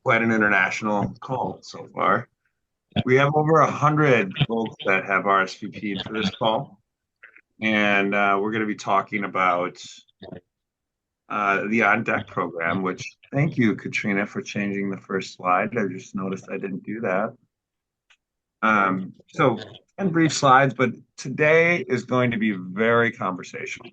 quite an international call so far. We have over 100 folks that have RSVP'd for this call, and we're going to be talking about the On Deck program, which thank you, Katrina, for changing the first slide. I just noticed I didn't do that. So 10 brief slides, but today is going to be very conversational.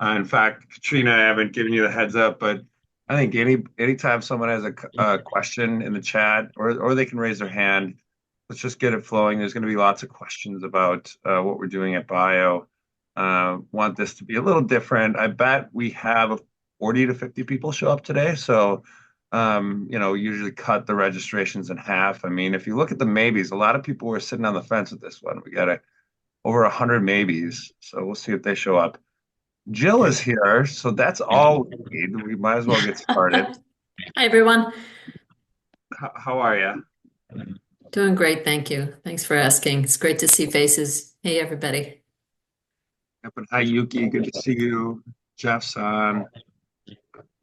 In fact, Katrina, I haven't given you the heads up, but I think anytime someone has a question in the chat or they can raise their hand, let's just get it flowing. There's going to be lots of questions about what we're doing at Bio. Want this to be a little different. I bet we have 40 to 50 people show up today. So, usually cut the registrations in half. I mean, if you look at the maybes, a lot of people were sitting on the fence with this one. We got over 100 maybes. So we'll see if they show up. Jill is here, so that's all we need. We might as well get started. Hi, everyone. How are you? Doing great, thank you. Thanks for asking. It's great to see faces. Hey, everybody. Yep, and hi, Yuki. Good to see you. Jeff's on.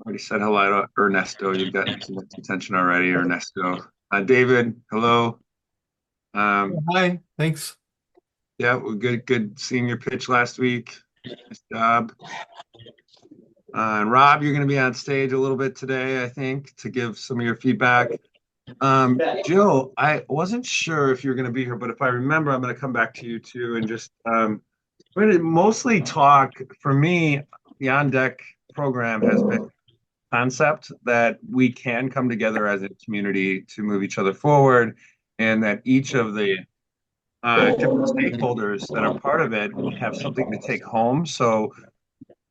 Already said hello to Ernesto. You've gotten some attention already, Ernesto. David, hello. Hi, thanks. Yeah, we're good seeing your pitch last week. Nice job. And Rob, you're going to be on stage a little bit today, I think, to give some of your feedback. Jill, I wasn't sure if you were going to be here, but if I remember, I'm going to come back to you too and just we're going to mostly talk. For me, the On Deck program has been a concept that we can come together as a community to move each other forward, and that each of the different stakeholders that are part of it have something to take home. So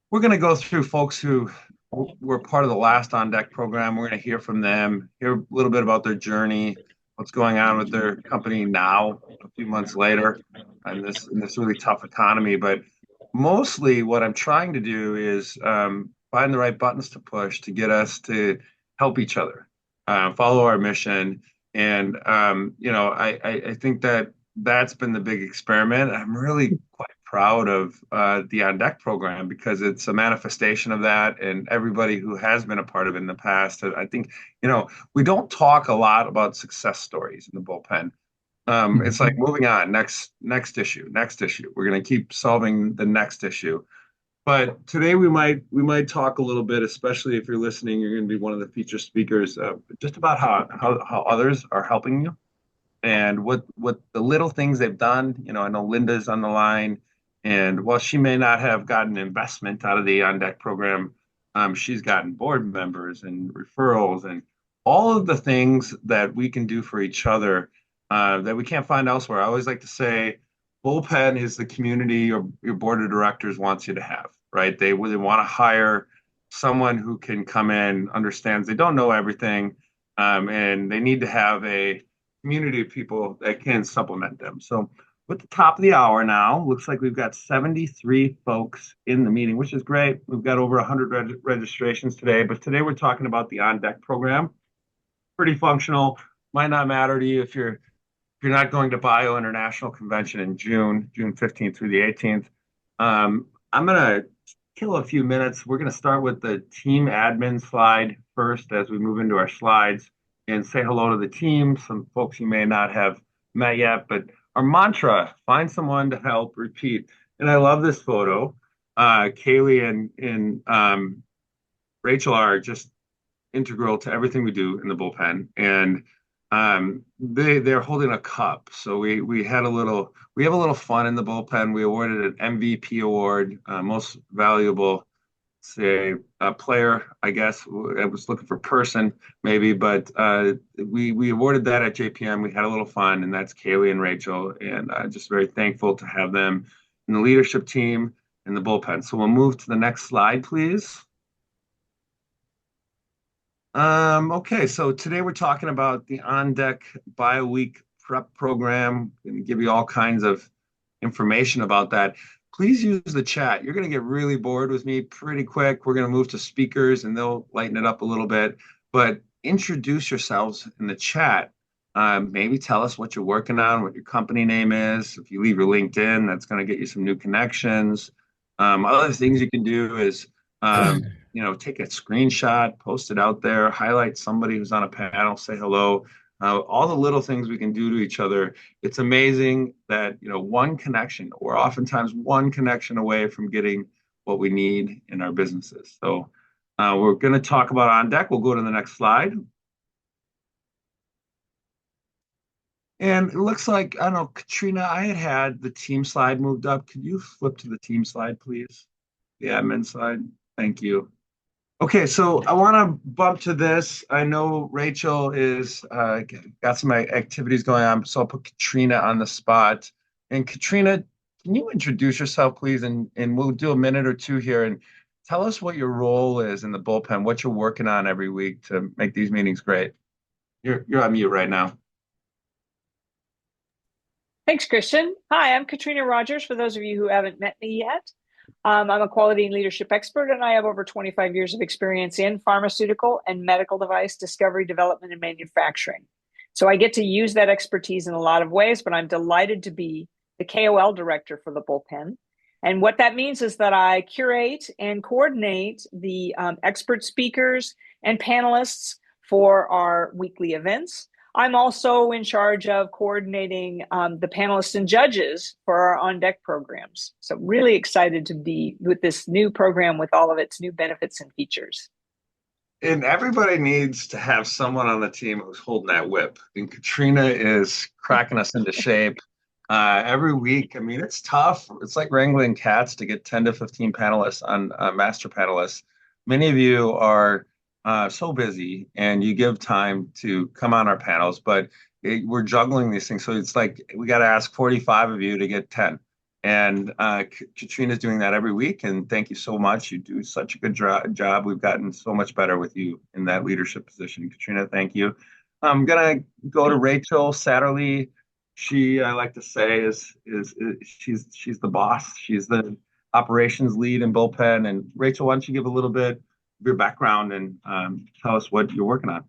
we're going to go through folks who were part of the last On Deck program. We're going to hear from them, hear a little bit about their journey, what's going on with their company now, a few months later, in this really tough economy. But mostly, what I'm trying to do is find the right buttons to push to get us to help each other, follow our mission, and I think that that's been the big experiment. I'm really quite proud of the On Deck program because it's a manifestation of that, and everybody who has been a part of it in the past. I think, we don't talk a lot about success stories in the bullpen. It's like moving on, next issue, next issue. We're going to keep solving the next issue. But today we might talk a little bit, especially if you're listening, you're going to be one of the feature speakers, just about how others are helping you and what the little things they've done. I know Linda's on the line, and while she may not have gotten investment out of the On Deck program, she's gotten board members and referrals and all of the things that we can do for each other that we can't find elsewhere. I always like to say, bullpen is the community your board of directors wants you to have, right? They really want to hire someone who can come in, understands they don't know everything, and they need to have a community of people that can supplement them. So we're at the top of the hour now. Looks like we've got 73 folks in the meeting, which is great. We've got over 100 registrations today, but today we're talking about the On Deck program. Pretty functional. Might not matter to you if you're not going to Bio International Convention in June 15th through the 18th. I'm going to kill a few minutes. We're going to start with the team admin slide first as we move into our slides and say hello to the team, some folks you may not have met yet, but our mantra, find someone to help repeat. And I love this photo. Kaylee and Rachel are just integral to everything we do in the bullpen. And they're holding a cup. So we have a little fun in the bullpen. We awarded an MVP award, most valuable, say, a player, I guess. I was looking for person maybe, but we awarded that at JPM. We had a little fun, and that's Kaylee and Rachel, and just very thankful to have them in the leadership team in the bullpen. So we'll move to the next slide, please. Okay, so today we're talking about the On Deck Bio Week prep program and give you all kinds of information about that. Please use the chat. You're going to get really bored with me pretty quick. We're going to move to speakers and they'll lighten it up a little bit, but introduce yourselves in the chat. Maybe tell us what you're working on, what your company name is. If you leave your LinkedIn, that's going to get you some new connections. Other things you can do is Take a screenshot, post it out there, highlight somebody who's on a panel, say hello. All the little things we can do to each other. It's amazing that, one connection, we're oftentimes one connection away from getting what we need in our businesses. So we're going to talk about On Deck. We'll go to the next slide. And it looks like, I don't know, Katrina, I had the team slide moved up. Could you flip to the team slide, please? The admin slide. Thank you. Okay, so I want to bump to this. I know Rachel is got some activities going on, so I'll put Katrina on the spot. And Katrina, can you introduce yourself, please? And we'll do a minute or two here and tell us what your role is in the bullpen, what you're working on every week to make these meetings great. You're on mute right now. Thanks, Christian. Hi, I'm Katrina Rogers, for those of you who haven't met me yet. I'm a quality and leadership expert, and I have over 25 years of experience in pharmaceutical and medical device discovery, development, and manufacturing. So I get to use that expertise in a lot of ways, but I'm delighted to be the KOL director for the Bullpen. And what that means is that I curate and coordinate the expert speakers and panelists for our weekly events. I'm also in charge of coordinating the panelists and judges for our On Deck programs. So really excited to be with this new program with all of its new benefits and features. And everybody needs to have someone on the team who's holding that whip. And Katrina is cracking us into shape every week. I mean, it's tough. It's like wrangling cats to get 10 to 15 panelists on master panelists. Many of you are so busy and you give time to come on our panels, but we're juggling these things. So it's like we got to ask 45 of you to get 10. And Katrina's doing that every week. And thank you so much. You do such a good job. We've gotten so much better with you in that leadership position. Katrina, thank you. I'm going to go to Rachel Satterley. She, I like to say, is she's the boss. She's the operations lead in Bullpen. And Rachel, why don't you give a little bit your background and tell us what you're working on.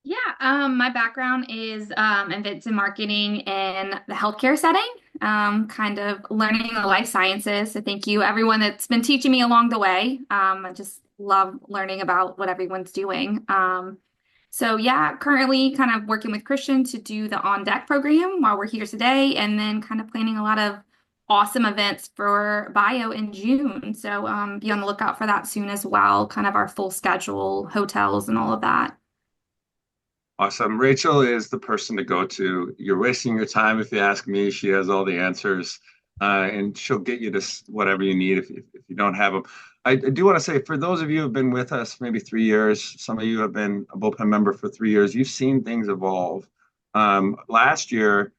Yeah, my background is events and marketing in the healthcare setting, kind of learning the life sciences. So thank you, everyone that's been teaching me along the way. I just love learning about what everyone's doing. So yeah, currently kind of working with Christian to do the On Deck program while we're here today, and then kind of planning a lot of awesome events for Bio in June. So be on the lookout for that soon as well, kind of our full schedule, hotels and all of that. Awesome. Rachel is the person to go to. You're wasting your time if you ask me. She has all the answers and she'll get you to whatever you need if you don't have them. I do want to say, for those of you who have been with us maybe 3 years, some of you have been a Bullpen member for 3 years, you've seen things evolve. Last year,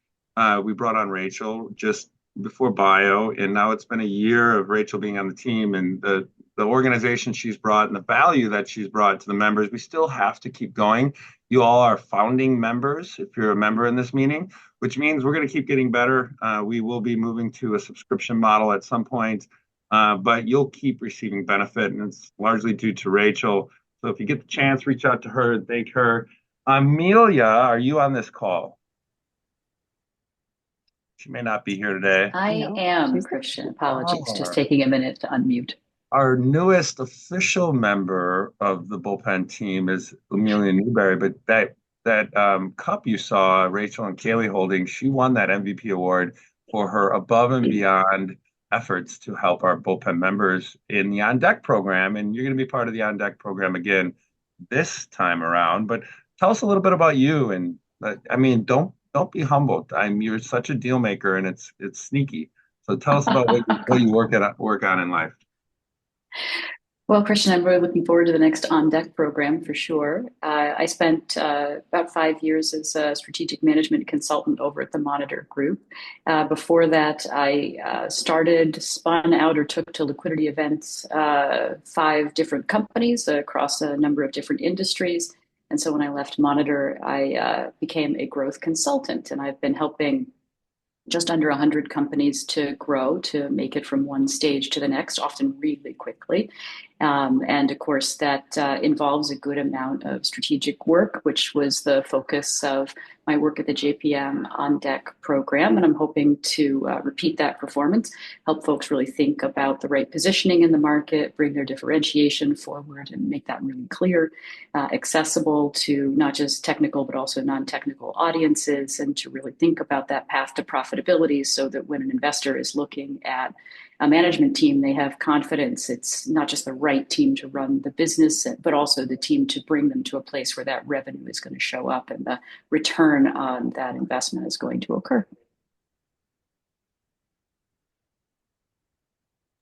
we brought on Rachel just before Bio, and now it's been a year of Rachel being on the team, and the organization she's brought and the value that she's brought to the members. We still have to keep going. You all are founding members if you're a member in this meeting, which means we're going to keep getting better. We will be moving to a subscription model at some point, but you'll keep receiving benefit, and it's largely due to Rachel. So if you get the chance, reach out to her and thank her. Amelia, are you on this call? She may not be here today. I am, Christian. Apologies. Just taking a minute to unmute. Our newest official member of the Bullpen team is Amelia Newberry, but that cup you saw Rachel and Kaylee holding, she won that MVP award for her above and beyond efforts to help our Bullpen members in the On Deck program. And you're going to be part of the On Deck program again this time around. But tell us a little bit about you. And I mean, don't be humbled. You're such a deal maker, and it's sneaky. So tell us about what you work on in life. Well, Christian, I'm really looking forward to the next On Deck program for sure. I spent about 5 years as a strategic management consultant over at the Monitor Group. Before that, I spun out or took to liquidity events 5 different companies across a number of different industries. And so when I left Monitor, I became a growth consultant, and I've been helping just under 100 companies to grow, to make it from one stage to the next, often really quickly. And of course, that involves a good amount of strategic work, which was the focus of my work at the JPM On Deck program. And I'm hoping to repeat that performance, help folks really think about the right positioning in the market, bring their differentiation forward, and make that really clear, accessible to not just technical, but also non-technical audiences, and to really think about that path to profitability so that when an investor is looking at a management team, they have confidence it's not just the right team to run the business, but also the team to bring them to a place where that revenue is going to show up and the return on that investment is going to occur.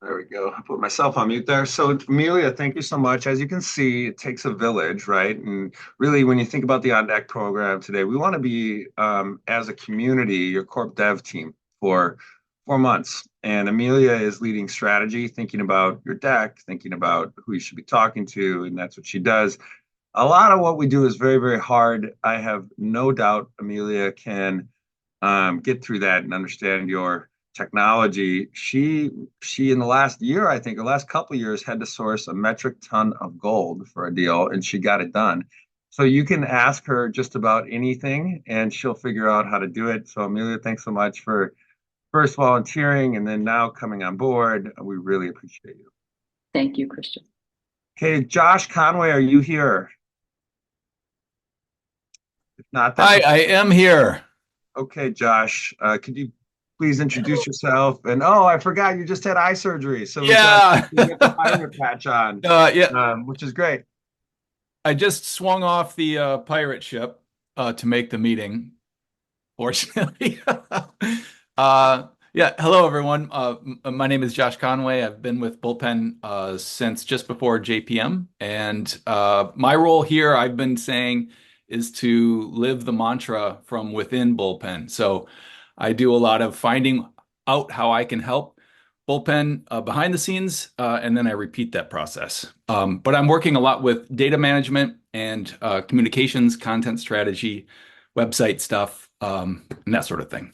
There we go. I put myself on mute there. So, Amelia, thank you so much. As you can see, it takes a village, right? And really, when you think about the On Deck program today, we want to be, as a community, your corp dev team for 4 months. And Amelia is leading strategy, thinking about your deck, thinking about who you should be talking to, and that's what she does. A lot of what we do is very, very hard. I have no doubt Amelia can get through that and understand your technology. She in the last year, I think, the last couple of years, had to source a metric ton of gold for a deal, and she got it done. So you can ask her just about anything, and she'll figure out how to do it. So Amelia, thanks so much for first volunteering and then now coming on board. We really appreciate you. Thank you, Christian. Okay, Josh Conway, are you here? If not, Hi, I am here. Okay, Josh, could you please introduce yourself? And oh, I forgot you just had eye surgery, so Yeah. we got the pirate patch on, which is great. I just swung off the pirate ship to make the meeting, fortunately. Yeah, hello everyone. My name is Josh Conway. I've been with Bullpen since just before JPM, and my role here, I've been saying, is to live the mantra from within Bullpen. So I do a lot of finding out how I can help Bullpen behind the scenes, and then I repeat that process. But I'm working a lot with data management and communications, content strategy, website stuff, and that sort of thing.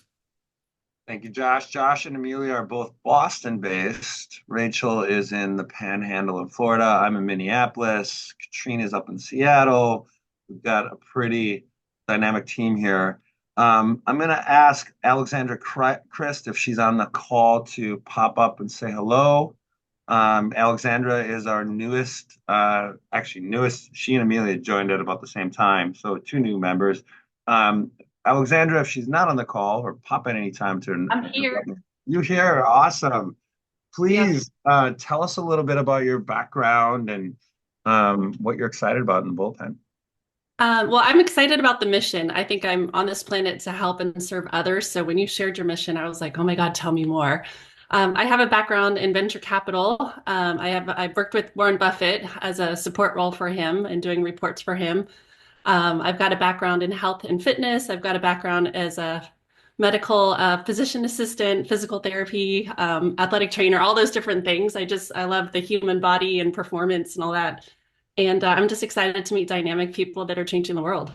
Thank you, Josh. Josh and Amelia are both Boston-based. Rachel is in the Panhandle of Florida. I'm in Minneapolis. Katrina's up in Seattle. We've got a pretty dynamic team here. I'm going to ask Alexandra Christ if she's on the call to pop up and say hello. Alexandra is our newest, she and Amelia joined at about the same time, so 2 new members. Alexandra, if she's not on the call, or pop in anytime to. I'm here. You here? Awesome. Please tell us a little bit about your background and what you're excited about in the Bullpen. Well, I'm excited about the mission. I think I'm on this planet to help and serve others. So when you shared your mission, I was like, oh my God, tell me more. I have a background in venture capital. I've worked with Warren Buffett as a support role for him and doing reports for him. I've got a background in health and fitness. I've got a background as a medical physician assistant, physical therapy, athletic trainer, all those different things. I love the human body and performance and all that. And I'm just excited to meet dynamic people that are changing the world.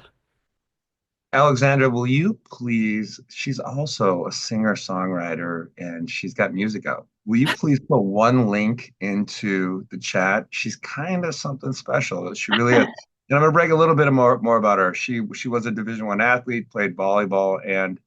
Alexandra, will you please, she's also a singer-songwriter and she's got music out. Will you please put one link into the chat? She's kind of something special. She really is. And I'm going to brag a little bit more about her. She was a Division I athlete, played volleyball and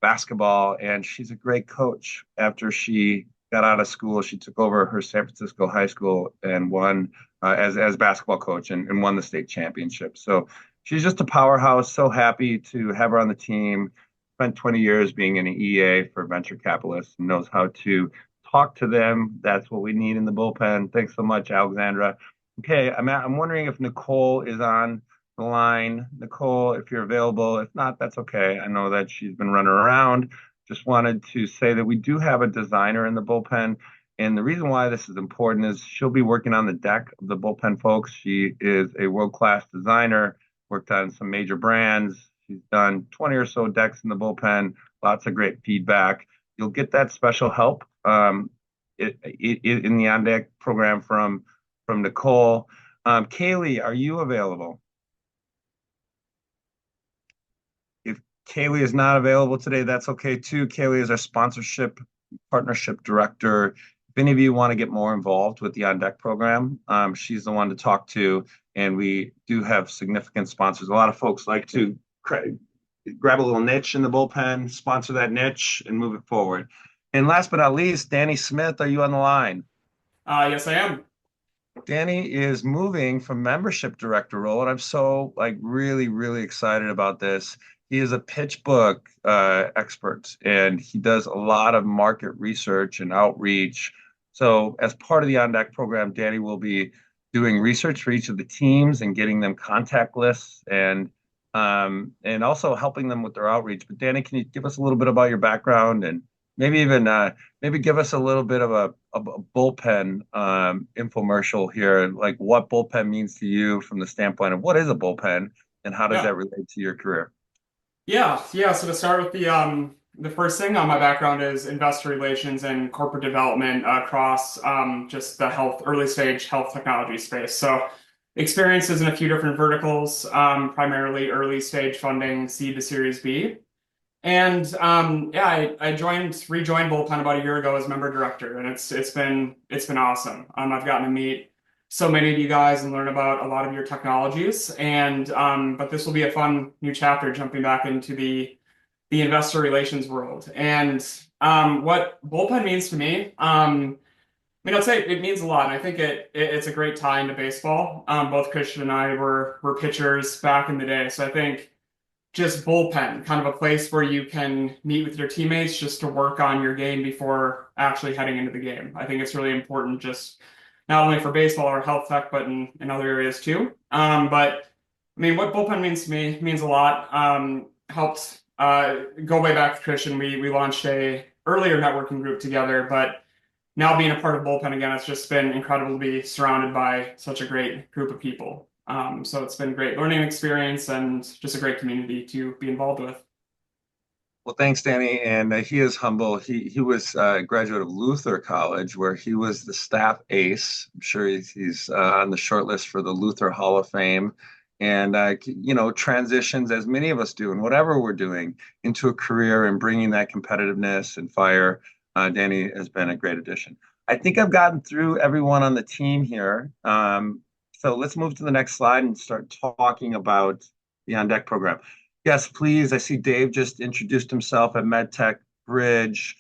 basketball, and she's a great coach. After she got out of school, she took over her San Francisco high school and won as basketball coach and won the state championship. So she's just a powerhouse. So happy to have her on the team. Spent 20 years being an EA for venture capitalists and knows how to talk to them. That's what we need in the Bullpen. Thanks so much, Alexandra. Okay, I'm wondering if Nicole is on the line. Nicole, if you're available. If not, that's okay. I know that she's been running around. Just wanted to say that we do have a designer in the Bullpen. And the reason why this is important is she'll be working on the deck of the Bullpen folks. She is a world-class designer, worked on some major brands. She's done 20 or so decks in the Bullpen, lots of great feedback. You'll get that special help in the On Deck program from Nicole. Kaylee, are you available? If Kaylee is not available today, that's okay too. Kaylee is our sponsorship partnership director If any of you want to get more involved with the On Deck program, she's the one to talk to. And we do have significant sponsors. A lot of folks like to grab a little niche in the bullpen, sponsor that niche, and move it forward. And last but not least, Danny Smith, are you on the line? Yes, I am. Danny is moving from membership director role, and I'm so really, really excited about this. He is a pitch book expert, and he does a lot of market research and outreach. So, as part of the On Deck program, Danny will be doing research for each of the teams and getting them contact lists and also helping them with their outreach. But Danny, can you give us a little bit about your background and maybe even maybe give us a little bit of a bullpen infomercial here, like what bullpen means to you from the standpoint of what is a bullpen and how does that relate to your career? Yeah. So to start with the first thing on my background is investor relations and corporate development across just the early stage health technology space. So experiences in a few different verticals, primarily early stage funding, seed to Series B. And I rejoined Bullpen about a year ago as member director, and it's been awesome. I've gotten to meet so many of you guys and learn about a lot of your technologies, and but this will be a fun new chapter jumping back into the investor relations world. And what Bullpen means to me, I'd say it means a lot. And I think it's a great tie into baseball. Both Christian and I were pitchers back in the day, so I think just bullpen, kind of a place where you can meet with your teammates just to work on your game before actually heading into the game. I think it's really important, just not only for baseball or health tech, but in other areas too. But I mean, what bullpen means to me means a lot. Helped go way back to Christian. We launched a earlier networking group together, but now being a part of bullpen again, it's just been incredible to be surrounded by such a great group of people. So it's been a great learning experience and just a great community to be involved with. Well, thanks, Danny. And he is humble. He was a graduate of Luther College, where he was the staff ace. I'm sure he's on the short list for the Luther Hall of Fame. And, transitions, as many of us do, in whatever we're doing, into a career and bringing that competitiveness and fire. Danny has been a great addition. I think I've gotten through everyone on the team here. So let's move to the next slide and start talking about the On Deck program. Yes, please. I see Dave just introduced himself at MedTech Bridge.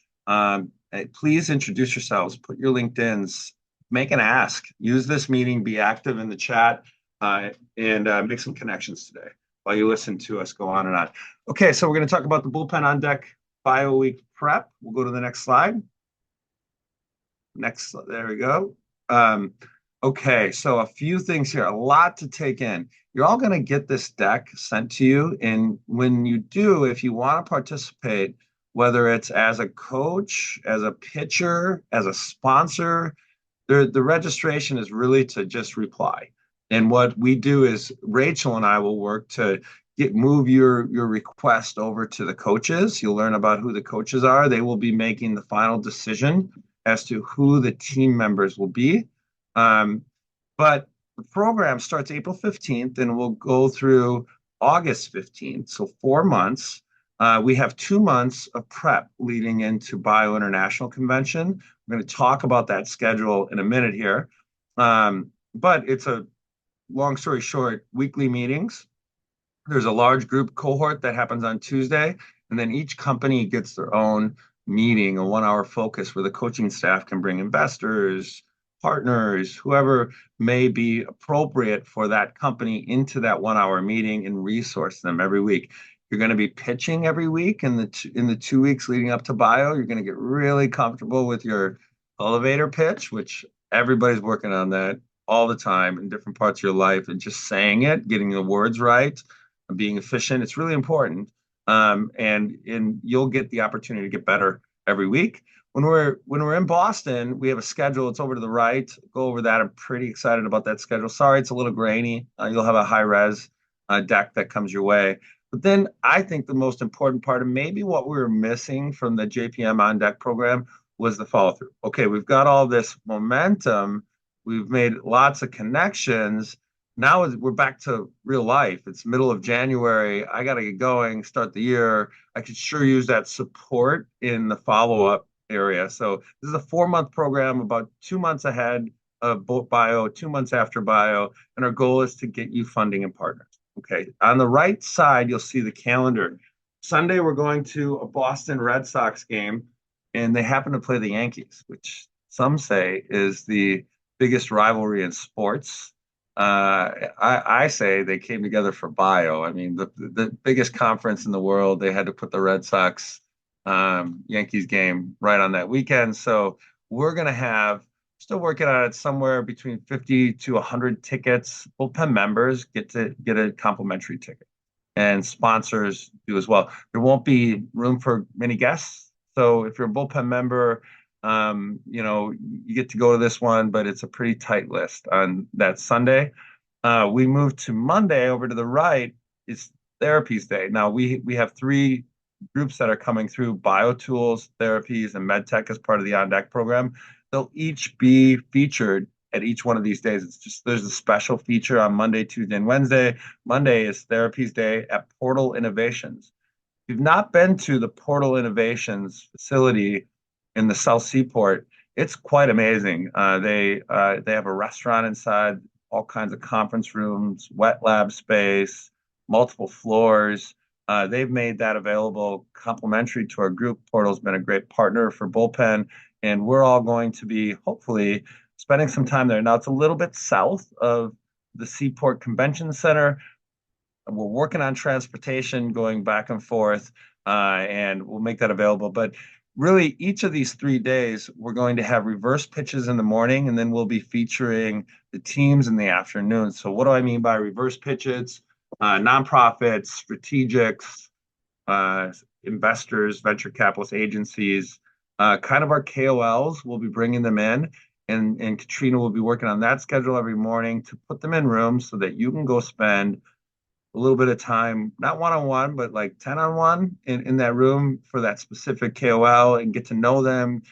Please introduce yourselves. Put your LinkedIns. Make an ask. Use this meeting. Be active in the chat and make some connections today while you listen to us go on and on. Okay, so we're going to talk about the Bullpen On Deck Bio Week prep. We'll go to the next slide. Next, there we go. Okay, so a few things here, a lot to take in. You're all going to get this deck sent to you. And when you do, if you want to participate, whether it's as a coach, as a pitcher, as a sponsor, the registration is really to just reply. And what we do is Rachel and I will work to move your request over to the coaches. You'll learn about who the coaches are. They will be making the final decision as to who the team members will be. But the program starts April 15th and will go through August 15th. So 4 months. We have 2 months of prep leading into Bio International Convention. We're going to talk about that schedule in a minute here. But it's a long story short, weekly meetings. There's a large group cohort that happens on Tuesday, and then each company gets their own meeting, a 1-hour focus where the coaching staff can bring investors, partners, whoever may be appropriate for that company into that 1-hour meeting and resource them every week. You're going to be pitching every week in the 2 weeks leading up to Bio. You're going to get really comfortable with your elevator pitch, which everybody's working on that all the time in different parts of your life, and just saying it, getting the words right, and being efficient. It's really important. And you'll get the opportunity to get better every week. When we're in Boston, we have a schedule. It's over to the right. Go over that. I'm pretty excited about that schedule. Sorry, it's a little grainy. You'll have a high res deck that comes your way. But then I think the most important part, and maybe what we were missing from the JPM On Deck program, was the follow through. Okay, we've got all this momentum. We've made lots of connections. Now we're back to real life. It's middle of January. I got to get going, start the year. I could sure use that support in the follow-up area. So this is a 4-month program, about 2 months ahead of bio, 2 months after bio, and our goal is to get you funding and partners. Okay, on the right side, you'll see the calendar. Sunday, we're going to a Boston Red Sox game, and they happen to play the Yankees, which some say is the biggest rivalry in sports. I say they came together for bio. I mean, the biggest conference in the world, they had to put the Red Sox Yankees game right on that weekend. So we're going to have, still working on it, somewhere between 50 to 100 tickets. Bullpen members get a complimentary ticket, and sponsors do as well. There won't be room for many guests. So if you're a Bullpen member, you get to go to this one, but it's a pretty tight list on that Sunday. We move to Monday over to the right is Therapies Day. Now we have 3 groups that are coming through: BioTools, Therapies, and MedTech as part of the On Deck program. They'll each be featured at each one of these days. It's just there's a special feature on Monday, Tuesday, and Wednesday. Monday is Therapies Day at Portal Innovations. If you've not been to the Portal Innovations facility in the South Seaport, it's quite amazing. They have a restaurant inside, all kinds of conference rooms, wet lab space, multiple floors. They've made that available complimentary to our group. Portal's been a great partner for Bullpen, and we're all going to be hopefully spending some time there. Now, it's a little bit south of the Seaport Convention Center. We're working on transportation going back and forth, and we'll make that available. But really, each of these 3 days, we're going to have reverse pitches in the morning, and then we'll be featuring the teams in the afternoon. So what do I mean by reverse pitches? Nonprofits, strategics, investors, venture capitalist agencies, kind of our KOLs. We'll be bringing them in, and Katrina will be working on that schedule every morning to put them in rooms so that you can go spend a little bit of time, not one-on-one, but like 10-on-1 in that room for that specific KOL, and get to know them,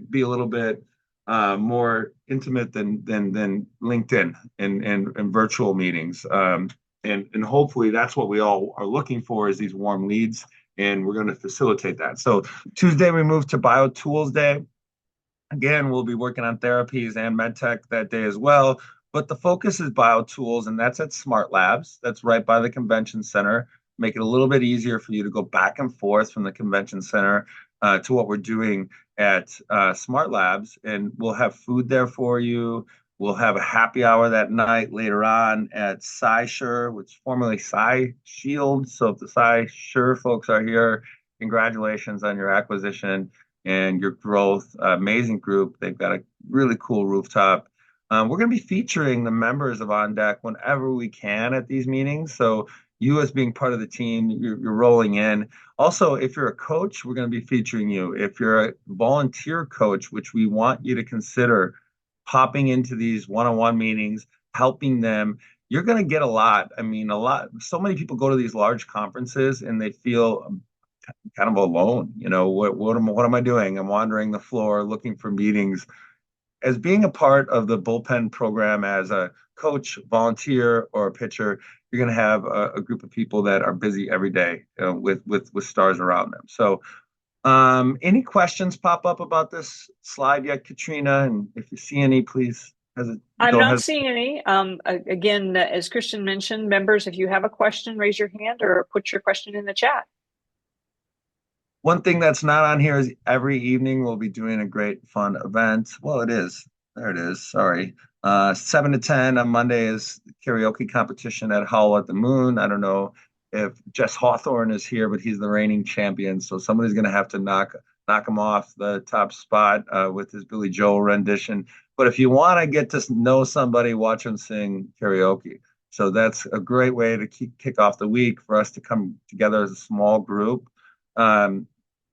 be a little bit more intimate than LinkedIn and virtual meetings. And hopefully that's what we all are looking for, is these warm leads, and we're going to facilitate that. So Tuesday, we move to BioTools Day. Again, we'll be working on Therapies and MedTech that day as well. But the focus is BioTools, and that's at Smart Labs. That's right by the convention center. Make it a little bit easier for you to go back and forth from the convention center to what we're doing at Smart Labs. And we'll have food there for you. We'll have a happy hour that night later on at SciSure, which is formerly SciShield. So if the SciSure folks are here, congratulations on your acquisition and your growth. Amazing group. They've got a really cool rooftop. We're going to be featuring the members of On Deck whenever we can at these meetings. So you, as being part of the team, you're rolling in. Also, if you're a coach, we're going to be featuring you. If you're a volunteer coach, which we want you to consider popping into these one-on-one meetings, helping them, you're going to get a lot. I mean, so many people go to these large conferences and they feel kind of alone. What am I doing? I'm wandering the floor looking for meetings. As being a part of the Bullpen program as a coach, volunteer, or a pitcher, you're going to have a group of people that are busy every day with stars around them. So any questions pop up about this slide yet, Katrina? And if you see any, please I'm not seeing any. Again, as Christian mentioned, members, if you have a question, raise your hand or put your question in the chat. One thing that's not on here is every evening we'll be doing a great fun event. Well, it is. There it is. Sorry. 7 to 10 on Monday is the karaoke competition at Howl at the Moon. I don't know if Jess Hawthorne is here, but he's the reigning champion. So somebody's going to have to knock him off the top spot with his Billy Joel rendition. But if you want to get to know somebody, watch them sing karaoke. So that's a great way to kick off the week for us to come together as a small group.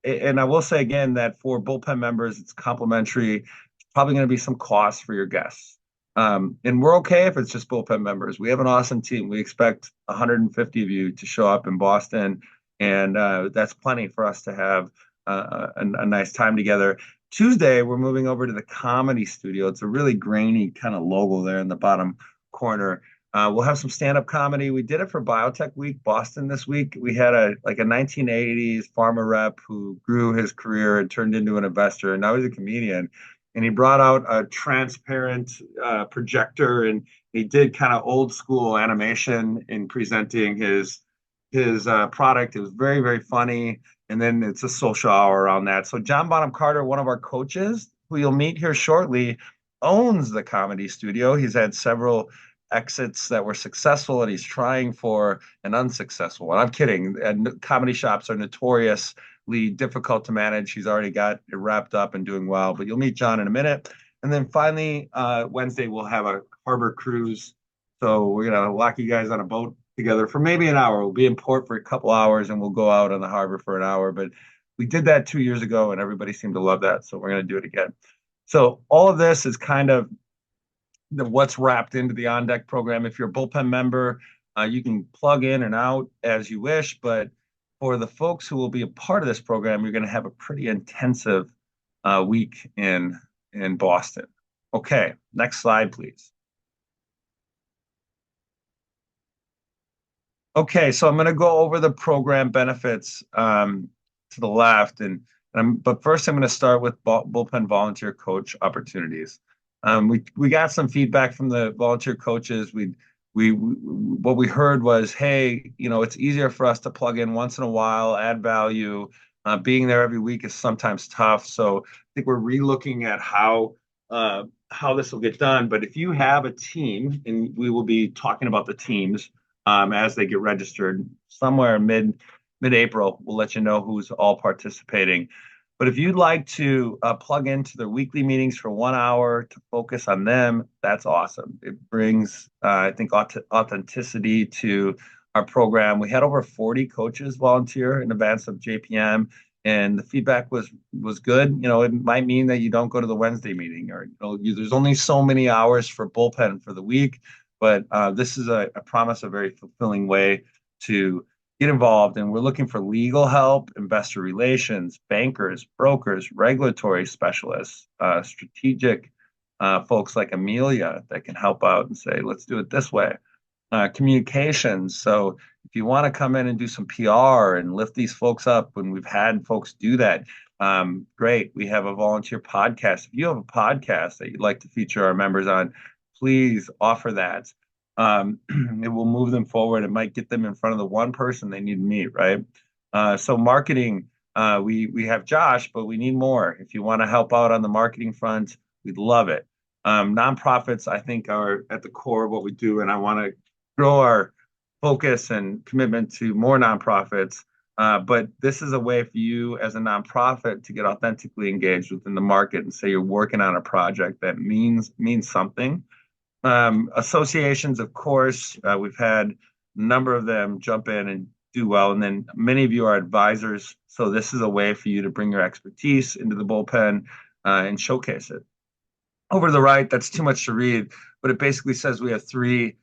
And I will say again that for Bullpen members, it's complimentary. It's probably going to be some cost for your guests. And we're okay if it's just Bullpen members. We have an awesome team. We expect 150 of you to show up in Boston, and that's plenty for us to have a nice time together. Tuesday, we're moving over to the Comedy Studio. It's a really grainy kind of logo there in the bottom corner. We'll have some stand-up comedy. We did it for Biotech Week, Boston this week. We had a 1980s pharma rep who grew his career and turned into an investor, and now he's a comedian. And he brought out a transparent projector, and he did kind of old school animation in presenting his product. It was very, very funny. And then it's a social hour around that. So John Bonham Carter, one of our coaches, who you'll meet here shortly, owns the comedy studio. He's had several exits that were successful, and he's trying for an unsuccessful one. I'm kidding. And comedy shops are notoriously difficult to manage. He's already got it wrapped up and doing well, but you'll meet John in a minute. And then finally, Wednesday, we'll have a harbor cruise. So we're going to lock you guys on a boat together for maybe an hour. We'll be in port for a couple hours, and we'll go out on the harbor for an hour. But we did that 2 years ago, and everybody seemed to love that. So we're going to do it again. So all of this is kind of what's wrapped into the On Deck program. If you're a Bullpen member, you can plug in and out as you wish. But for the folks who will be a part of this program, you're going to have a pretty intensive week in Boston. Okay, next slide, please. Okay, so I'm going to go over the program benefits to the left, but first I'm going to start with Bullpen volunteer coach opportunities. We got some feedback from the volunteer coaches. What we heard was, hey, it's easier for us to plug in once in a while, add value. Being there every week is sometimes tough. So I think we're relooking at how this will get done. But if you have a team, and we will be talking about the teams as they get registered somewhere mid-April, we'll let you know who's all participating. But if you'd like to plug into their weekly meetings for 1 hour to focus on them, that's awesome. It brings, I think, authenticity to our program. We had over 40 coaches volunteer in advance of JPM, and the feedback was good. It might mean that you don't go to the Wednesday meeting, or there's only so many hours for Bullpen for the week. But this is a promise, a very fulfilling way to get involved. And we're looking for legal help, investor relations, bankers, brokers, regulatory specialists, strategic folks like Amelia that can help out and say, let's do it this way. Communications. So if you want to come in and do some PR and lift these folks up, when we've had folks do that, great. We have a volunteer podcast. If you have a podcast that you'd like to feature our members on, please offer that. It will move them forward. It might get them in front of the one person they need to meet, right? So marketing, we have Josh, but we need more. If you want to help out on the marketing front, we'd love it. Nonprofits, I think, are at the core of what we do, and I want to grow our focus and commitment to more nonprofits. But this is a way for you as a nonprofit to get authentically engaged within the market and say you're working on a project that means something. Associations, of course, we've had a number of them jump in and do well. And then many of you are advisors. So this is a way for you to bring your expertise into the Bullpen and showcase it. Over to the right, that's too much to read, but it basically says we have 3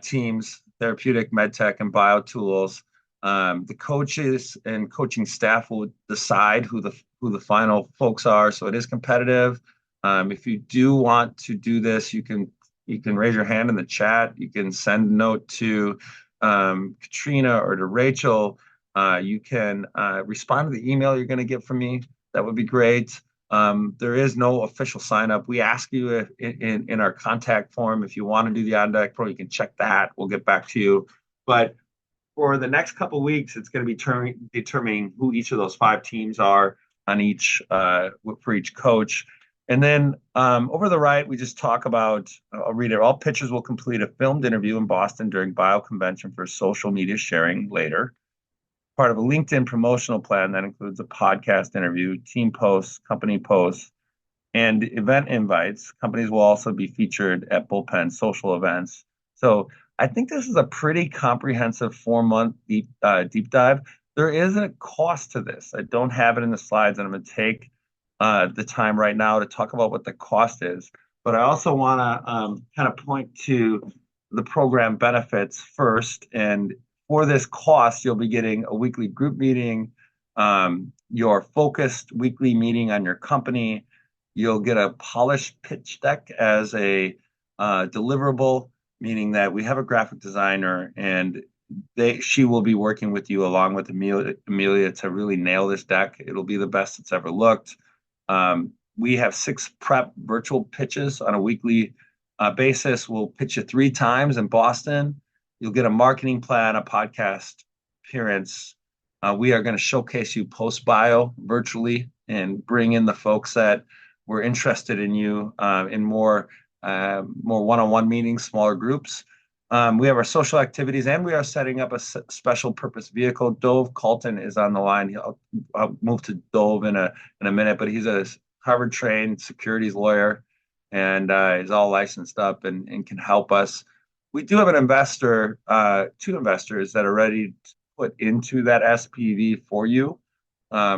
teams: Therapeutic, MedTech, and BioTools. The coaches and coaching staff will decide who the final folks are. So it is competitive. If you do want to do this, you can raise your hand in the chat. You can send a note to Katrina or to Rachel. You can respond to the email you're going to get from me. That would be great. There is no official sign up. We ask you in our contact form, if you want to do the On Deck Pro, you can check that. We'll get back to you. But for the next couple of weeks, it's going to be determining who each of those 5 teams are on for each coach. And then over the right, we just talk about, I'll read it. All pitchers will complete a filmed interview in Boston during Bio Convention for social media sharing later. Part of a LinkedIn promotional plan that includes a podcast interview, team posts, company posts, and event invites. Companies will also be featured at Bullpen social events. So I think this is a pretty comprehensive 4-month deep dive. There is a cost to this. I don't have it in the slides, and I'm going to take the time right now to talk about what the cost is. But I also want to kind of point to the program benefits first. And for this cost, you'll be getting a weekly group meeting, your focused weekly meeting on your company. You'll get a polished pitch deck as a deliverable. meaning that we have a graphic designer and she will be working with you along with Amelia to really nail this deck. It'll be the best it's ever looked. We have 6 prep virtual pitches on a weekly basis. We'll pitch you 3 times in Boston. You'll get a marketing plan, a podcast appearance. We are going to showcase you post-bio virtually and bring in the folks that were interested in you in more one-on-one meetings, smaller groups. We have our social activities, and we are setting up a special purpose vehicle. Dove Colton is on the line. I'll move to Dove in a minute, but he's a Harvard-trained securities lawyer and is all licensed up and can help us. We do have an investor, 2 investors that are ready to put into that SPV for you.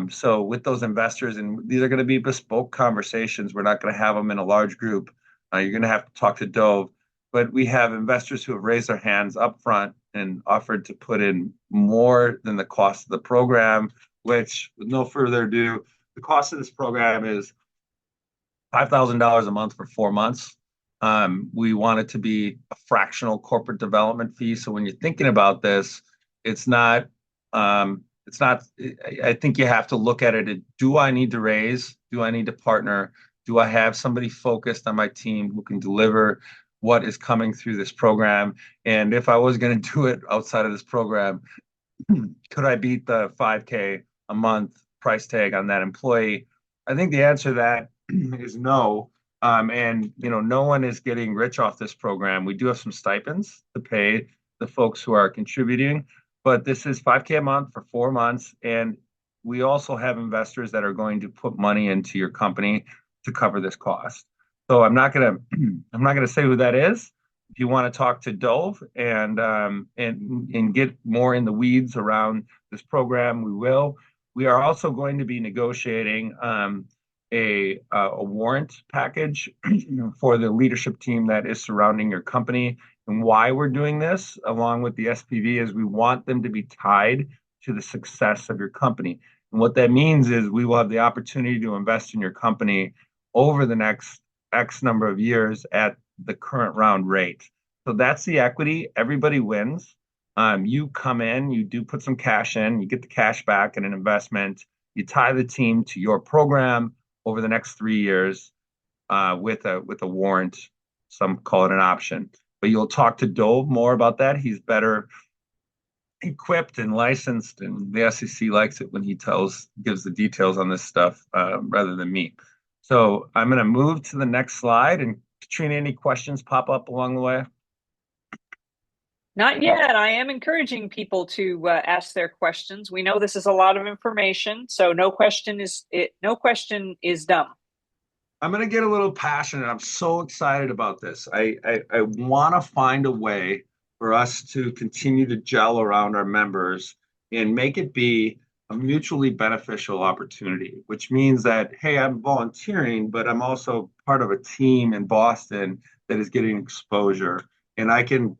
So with those investors, and these are going to be bespoke conversations. We're not going to have them in a large group. You're going to have to talk to Dove. But we have investors who have raised their hands up front and offered to put in more than the cost of the program, which, with no further ado, the cost of this program is $5,000 a month for 4 months. We want it to be a fractional corporate development fee. So when you're thinking about this, it's not, I think you have to look at it. Do I need to raise? Do I need to partner? Do I have somebody focused on my team who can deliver what is coming through this program? And if I was going to do it outside of this program, could I beat the $5K a month price tag on that employee? I think the answer to that is no. And no one is getting rich off this program. We do have some stipends to pay the folks who are contributing, but this is $5K a month for 4 months. And we also have investors that are going to put money into your company to cover this cost. So I'm not gonna say who that is. If you want to talk to Dove and get more in the weeds around this program, we will. We are also going to be negotiating a warrant package for the leadership team that is surrounding your company. And why we're doing this, along with the SPV, is we want them to be tied to the success of your company. And what that means is we will have the opportunity to invest in your company over the next X number of years at the current round rate. So that's the equity. Everybody wins. You come in, you do put some cash in, you get the cash back in an investment. You tie the team to your program over the next 3 years with a warrant. Some call it an option. But you'll talk to Dove more about that. He's better equipped and licensed, and the SEC likes it when he gives the details on this stuff rather than me. So I'm going to move to the next slide. And Katrina, any questions pop up along the way? Not yet. I am encouraging people to ask their questions. We know this is a lot of information, so no question is dumb. I'm going to get a little passionate. I'm so excited about this. I want to find a way for us to continue to gel around our members and make it be a mutually beneficial opportunity, which means that, hey, I'm volunteering, but I'm also part of a team in Boston that is getting exposure. And I can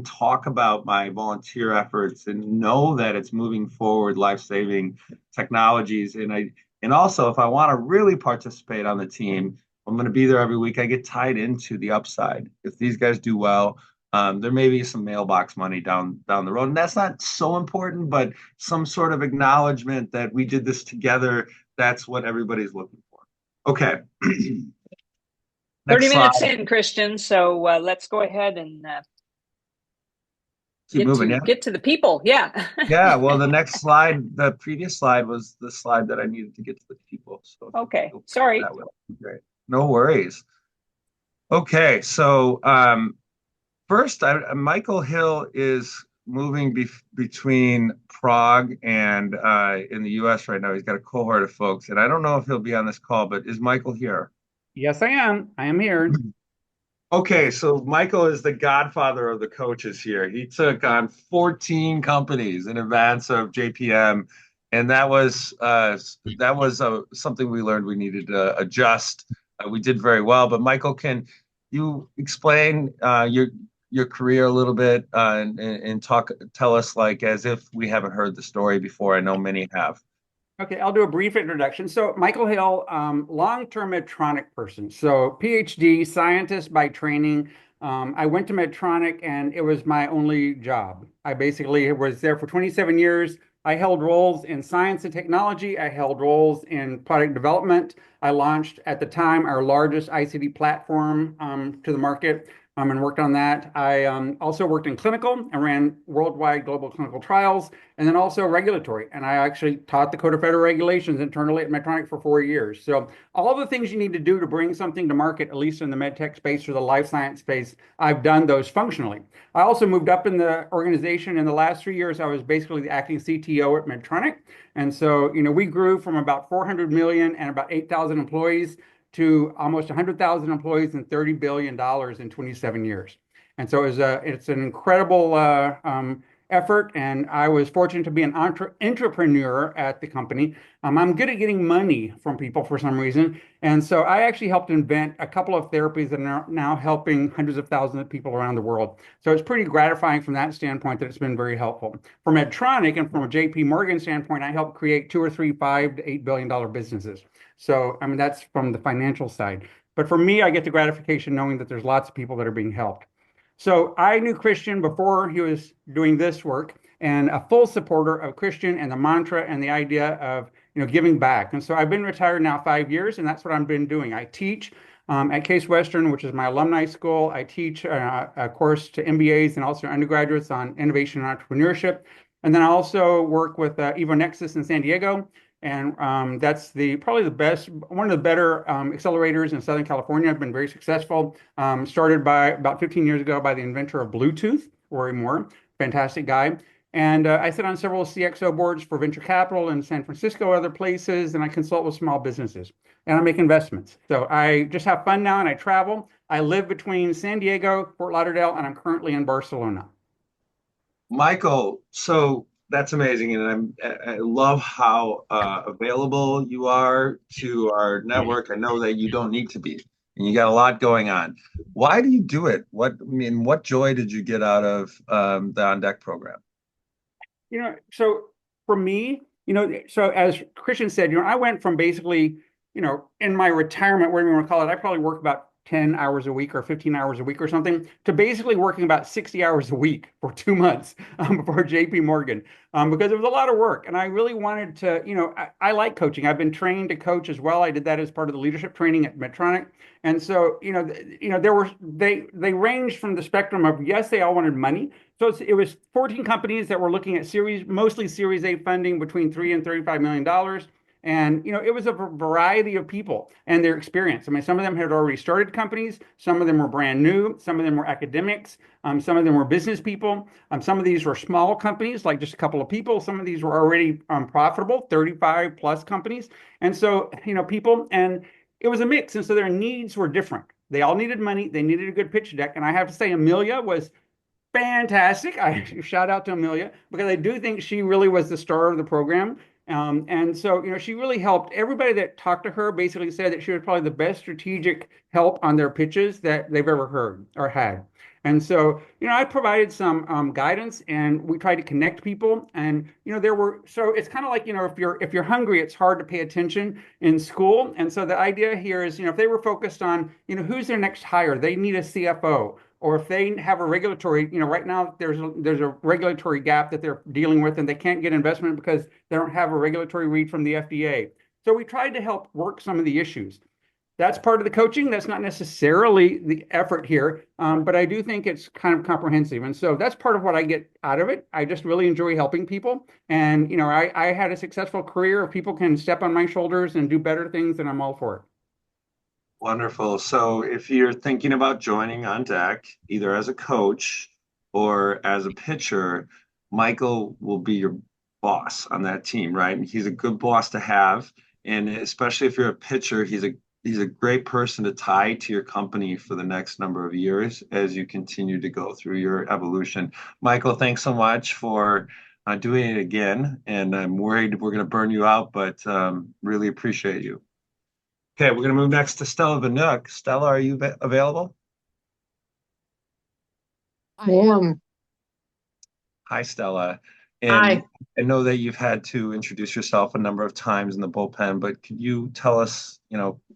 talk about my volunteer efforts and know that it's moving forward life-saving technologies. And also, if I want to really participate on the team, I'm going to be there every week. I get tied into the upside. If these guys do well, there may be some mailbox money down the road. And that's not so important, but some sort of acknowledgement that we did this together. That's what everybody's looking for. Okay. 30 minutes in, Christian. So let's go ahead and get to the people. Yeah. Yeah. Well, the next slide, the previous slide was the slide that I needed to get to the people. So okay. Sorry. Great. No worries. Okay. So first, Michael Hill is moving between Prague and in the U.S. right now. He's got a cohort of folks, and I don't know if he'll be on this call, but is Michael here? Yes, I am. I am here. Okay, so Michael is the godfather of the coaches here. He took on 14 companies in advance of JPM, and that was something we learned we needed to adjust. We did very well, but Michael, can you explain your career a little bit and tell us like as if we haven't heard the story before? I know many have. Okay, I'll do a brief introduction. So Michael Hill, long-term Medtronic person. So PhD, scientist by training, I went to Medtronic and it was my only job. I basically was there for 27 years. I held roles in science and technology. I held roles in product development. I launched at the time our largest ICD platform to the market and worked on that. I also worked in clinical and ran worldwide global clinical trials and then also regulatory. And I actually taught the Code of Federal Regulations internally at Medtronic for 4 years. So all the things you need to do to bring something to market, at least in the medtech space or the life science space, I've done those functionally. I also moved up in the organization. In the last 3 years, I was basically the acting CTO at Medtronic. And so, we grew from about 400 million and about 8,000 employees to almost 100,000 employees and $30 billion in 27 years. And so it's an incredible effort, and I was fortunate to be an entrepreneur at the company. I'm good at getting money from people for some reason, and so I actually helped invent a couple of therapies that are now helping hundreds of thousands of people around the world. So it's pretty gratifying from that standpoint that it's been very helpful. For Medtronic and from a JP Morgan standpoint, I helped create 2 or 3, $5 to $8 billion businesses. So, I mean, that's from the financial side. But for me, I get the gratification knowing that there's lots of people that are being helped. So I knew Christian before he was doing this work and a full supporter of Christian and the mantra and the idea of, giving back. And so I've been retired now 5 years, and that's what I've been doing. I teach at Case Western, which is my alumni school. I teach a course to MBAs and also undergraduates on innovation and entrepreneurship. And then I also work with EvoNexus in San Diego. And that's probably the best, one of the better accelerators in Southern California. I've been very successful. Started by about 15 years ago by the inventor of Bluetooth, Rory Moore, fantastic guy. And I sit on several CXO boards for venture capital in San Francisco, other places, and I consult with small businesses and I make investments. So I just have fun now and I travel. I live between San Diego, Fort Lauderdale, and I'm currently in Barcelona. Michael, so that's amazing, and I love how available you are to our network. I know that you don't need to be, and you got a lot going on. Why do you do it? What joy did you get out of the On Deck program? So for me, so as Christian said, I went from basically, in my retirement, whatever you want to call it, I probably work about 10 hours a week or 15 hours a week or something, to basically working about 60 hours a week for 2 months before JP Morgan, because it was a lot of work. And I really wanted to, I like coaching. I've been trained to coach as well. I did that as part of the leadership training at Medtronic. And so, they ranged from the spectrum of, yes, they all wanted money. So it was 14 companies that were looking at mostly Series A funding between $3 and $35 million. And, it was a variety of people and their experience. I mean, some of them had already started companies. Some of them were brand new. Some of them were academics. Some of them were business people. Some of these were small companies, like just a couple of people. Some of these were already profitable, 35 plus companies. And so, people, and it was a mix. And so their needs were different. They all needed money. They needed a good pitch deck. And I have to say, Amelia was fantastic. I shout out to Amelia because I do think she really was the star of the program. And so, she really helped. Everybody that talked to her basically said that she was probably the best strategic help on their pitches that they've ever heard or had. And so, I provided some guidance, and we tried to connect people. And so it's kind of like, if you're hungry, it's hard to pay attention in school. And so the idea here is, if they were focused on, who's their next hire, they need a CFO. Or if they have a regulatory, right now there's a regulatory gap that they're dealing with, and they can't get investment because they don't have a regulatory read from the FDA. So we tried to help work some of the issues. That's part of the coaching. That's not necessarily the effort here, but I do think it's kind of comprehensive. And so that's part of what I get out of it. I just really enjoy helping people. And, I had a successful career. If people can step on my shoulders and do better things, then I'm all for it. Wonderful. So if you're thinking about joining On Deck, either as a coach or as a pitcher, Michael will be your boss on that team, right? And he's a good boss to have. And especially if you're a pitcher, he's a great person to tie to your company for the next number of years as you continue to go through your evolution. Michael, thanks so much for doing it again. And I'm worried we're going to burn you out, but really appreciate you. Okay, we're going to move next to Stella Vanook. Stella, are you available? I am. Hi, Stella. And Hi. I know that you've had to introduce yourself a number of times in the bullpen, but could you tell us,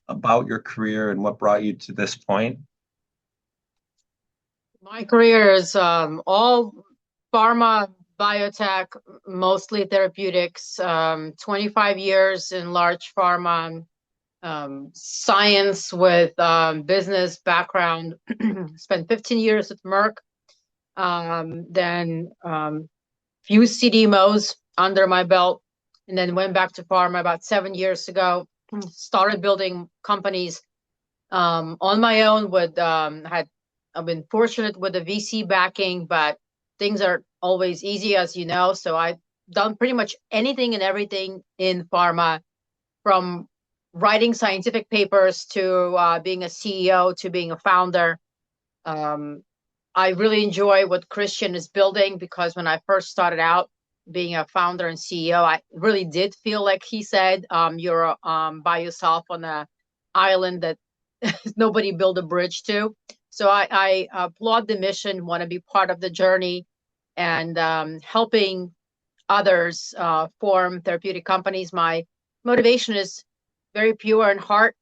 about your career and what brought you to this point? My career is all pharma, biotech, mostly therapeutics, 25 years in large pharma, science with business background. Spent 15 years at Merck, then few CDMOs under my belt, and then went back to pharma about 7 years ago. Started building companies on my own with I've been fortunate with the VC backing, but things are always easy, as you know. So I've done pretty much anything and everything in pharma, from writing scientific papers to being a CEO to being a founder. I really enjoy what Christian is building, because when I first started out being a founder and CEO, I really did feel like he said, you're by yourself on an island that nobody built a bridge to. So I applaud the mission, want to be part of the journey, and helping others form therapeutic companies. My motivation is very pure in heart.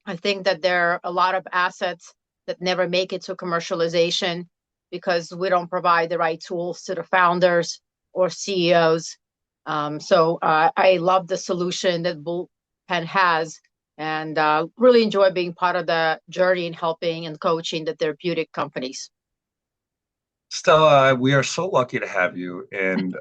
I think that there are a lot of assets that never make it to commercialization because we don't provide the right tools to the founders or CEOs. So I love the solution that Bullpen has, and really enjoy being part of the journey and helping and coaching the therapeutic companies. Stella, we are so lucky to have you. And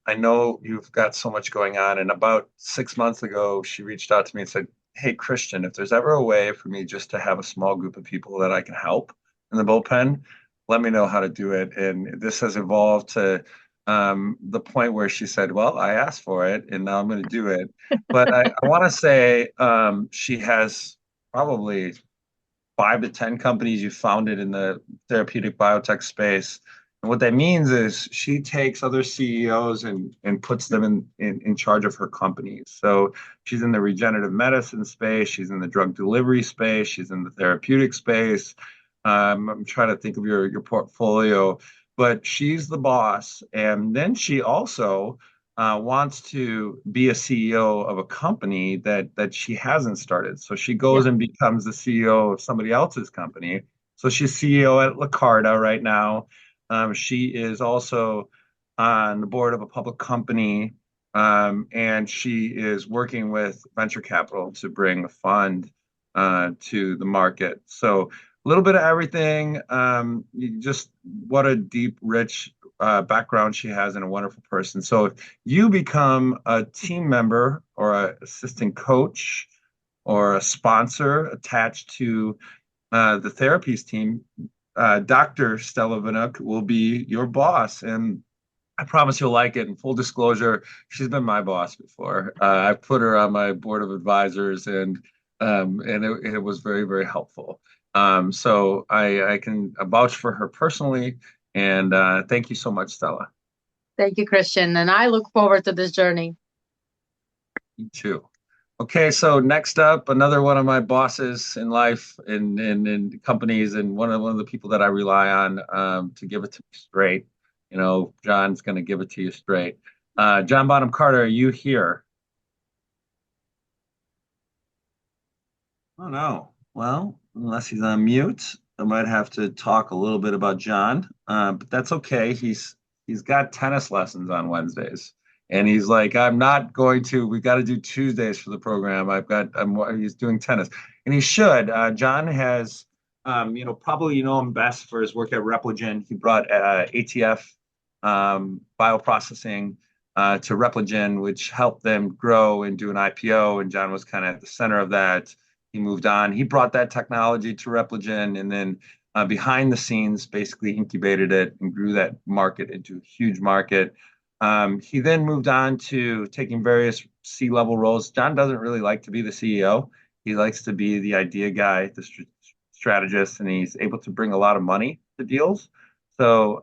I know you've got so much going on. And about 6 months ago, she reached out to me and said, "Hey, Christian, if there's ever a way for me just to have a small group of people that I can help in the bullpen, let me know how to do it." And this has evolved to the point where she said, "Well, I asked for it and now I'm going to do it." But I want to say she has probably 5 to 10 companies you founded in the therapeutic biotech space. And what that means is she takes other CEOs and puts them in charge of her companies. So she's in the regenerative medicine space, she's in the drug delivery space, she's in the therapeutic space. I'm trying to think of your portfolio, but she's the boss. And then she also wants to be a CEO of a company that she hasn't started. So she goes and becomes the CEO of somebody else's company. So she's CEO at Lacarda right now. She is also on the board of a public company, and she is working with venture capital to bring a fund to the market. So a little bit of everything. Just what a deep, rich background she has, and a wonderful person. So if you become a team member or an assistant coach or a sponsor attached to the Therapies team, Dr. Stella Vanook will be your boss. And I promise you'll like it. And full disclosure, she's been my boss before. I put her on my board of advisors, and it was very, very helpful. So I can vouch for her personally. And thank you so much, Stella. Thank you, Christian. And I look forward to this journey. Me too. Okay, so next up, another one of my bosses in life, in companies, and one of the people that I rely on to give it to me straight. You know, John's going to give it to you straight. John Bonham Carter, are you here? Oh, no. Well, unless he's on mute, I might have to talk a little bit about John, but that's okay. He's got tennis lessons on Wednesdays, and he's like, "I'm not going to. We got to do Tuesdays for the program. He's doing tennis, and he should." John has, probably him best for his work at Repligen. He brought ATF bioprocessing to Repligen, which helped them grow and do an IPO. And John was kind of at the center of that. He moved on. He brought that technology to Repligen, and then behind the scenes, basically incubated it and grew that market into a huge market. He then moved on to taking various C-level roles. John doesn't really like to be the CEO. He likes to be the idea guy, the strategist, and he's able to bring a lot of money to deals. So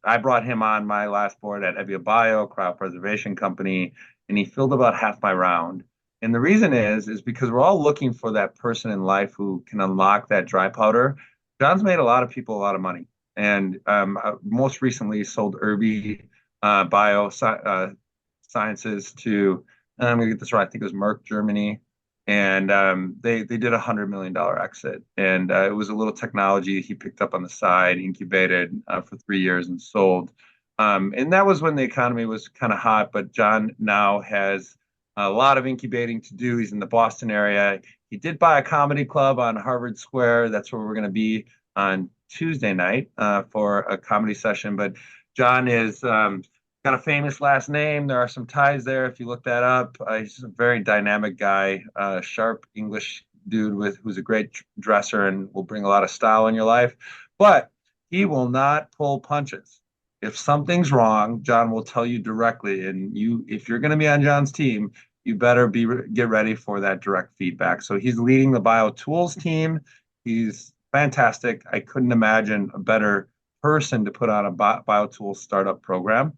I brought him on my last board at Evia Bio, cryopreservation company, and he filled about half my round. And the reason is because we're all looking for that person in life who can unlock that dry powder. John's made a lot of people a lot of money, and most recently sold Irby Bio Sciences to, I'm going to get this right, I think it was Merck, Germany. and they did $100 million exit, and it was a little technology he picked up on the side, incubated for 3 years, and sold. And that was when the economy was kind of hot, but John now has a lot of incubating to do. He's in the Boston area. He did buy a comedy club on Harvard Square. That's where we're going to be on Tuesday night for a comedy session. But John is got a famous last name. There are some ties there if you look that up. He's a very dynamic guy, sharp English dude who's a great dresser and will bring a lot of style in your life. But he will not pull punches. If something's wrong, John will tell you directly. And if you're going to be on John's team, you better get ready for that direct feedback. So he's leading the BioTools team. He's fantastic. I couldn't imagine a better person to put on a BioTools startup program.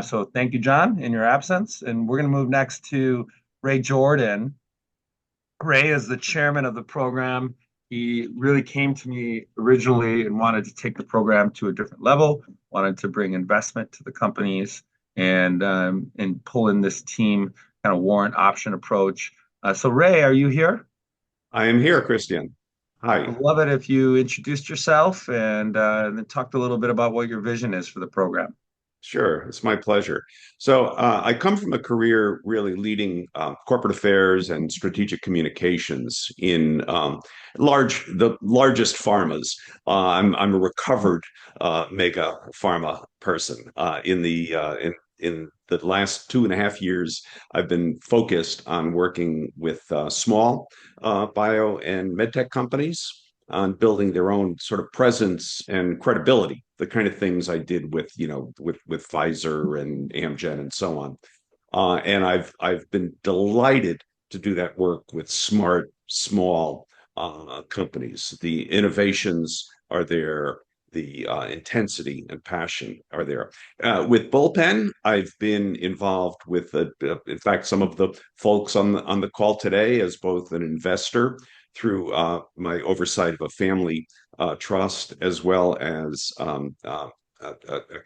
So thank you, John, in your absence. And we're going to move next to Ray Jordan. Ray is the chairman of the program. He really came to me originally and wanted to take the program to a different level, wanted to bring investment to the companies and pull in this team kind of warrant option approach. So Ray, are you here? I am here, Christian. Hi. I'd love it if you introduced yourself and then talked a little bit about what your vision is for the program. Sure, it's my pleasure. So I come from a career really leading corporate affairs and strategic communications in the largest pharmas. I'm a recovered mega pharma person. In the last 2.5 years, I've been focused on working with small bio and MedTech companies on building their own sort of presence and credibility, the kind of things I did with Pfizer and Amgen and so on. And I've been delighted to do that work with smart, small companies. The innovations are there, the intensity and passion are there. With Bullpen, I've been involved with, in fact, some of the folks on the call today as both an investor through my oversight of a family trust, as well as a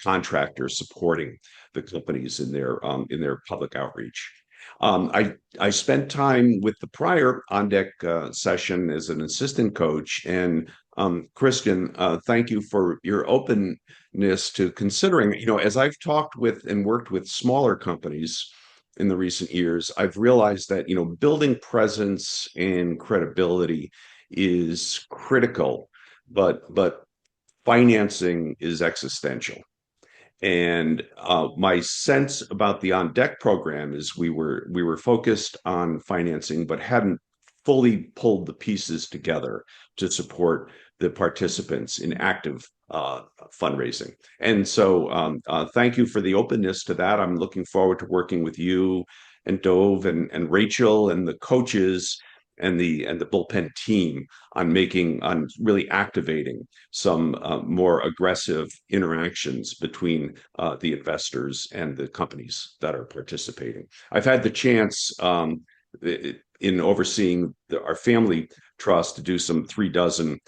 contractor supporting the companies in their public outreach. I spent time with the prior On Deck session as an assistant coach, and Christian, thank you for your openness to considering, as I've talked with and worked with smaller companies in the recent years, I've realized that, building presence and credibility is critical, but financing is existential. And my sense about the On Deck program is we were focused on financing, but hadn't fully pulled the pieces together to support the participants in active fundraising. And so thank you for the openness to that. I'm looking forward to working with you and Dove and Rachel and the coaches and the Bullpen team on really activating some more aggressive interactions between the investors and the companies that are participating. I've had the chance in overseeing our family trust to do some 36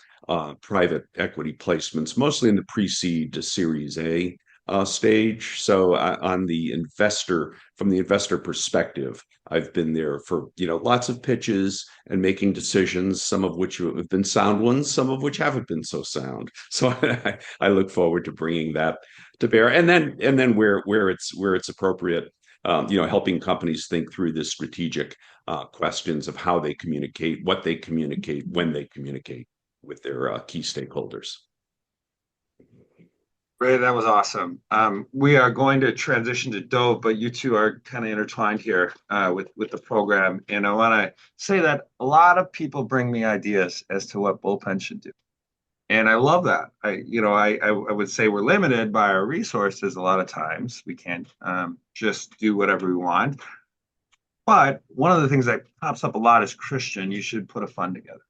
private equity placements, mostly in the pre-seed to Series A stage. So from the investor perspective, I've been there for lots of pitches and making decisions, some of which have been sound ones, some of which haven't been so sound. So I look forward to bringing that to bear, and then where it's appropriate, helping companies think through the strategic questions of how they communicate, what they communicate, when they communicate with their key stakeholders. Ray, that was awesome. We are going to transition to Dove, but you two are kind of intertwined here with the program. And I want to say that a lot of people bring me ideas as to what Bullpen should do. And I love that. I would say we're limited by our resources a lot of times. We can't just do whatever we want. But one of the things that pops up a lot is, Christian, you should put a fund together.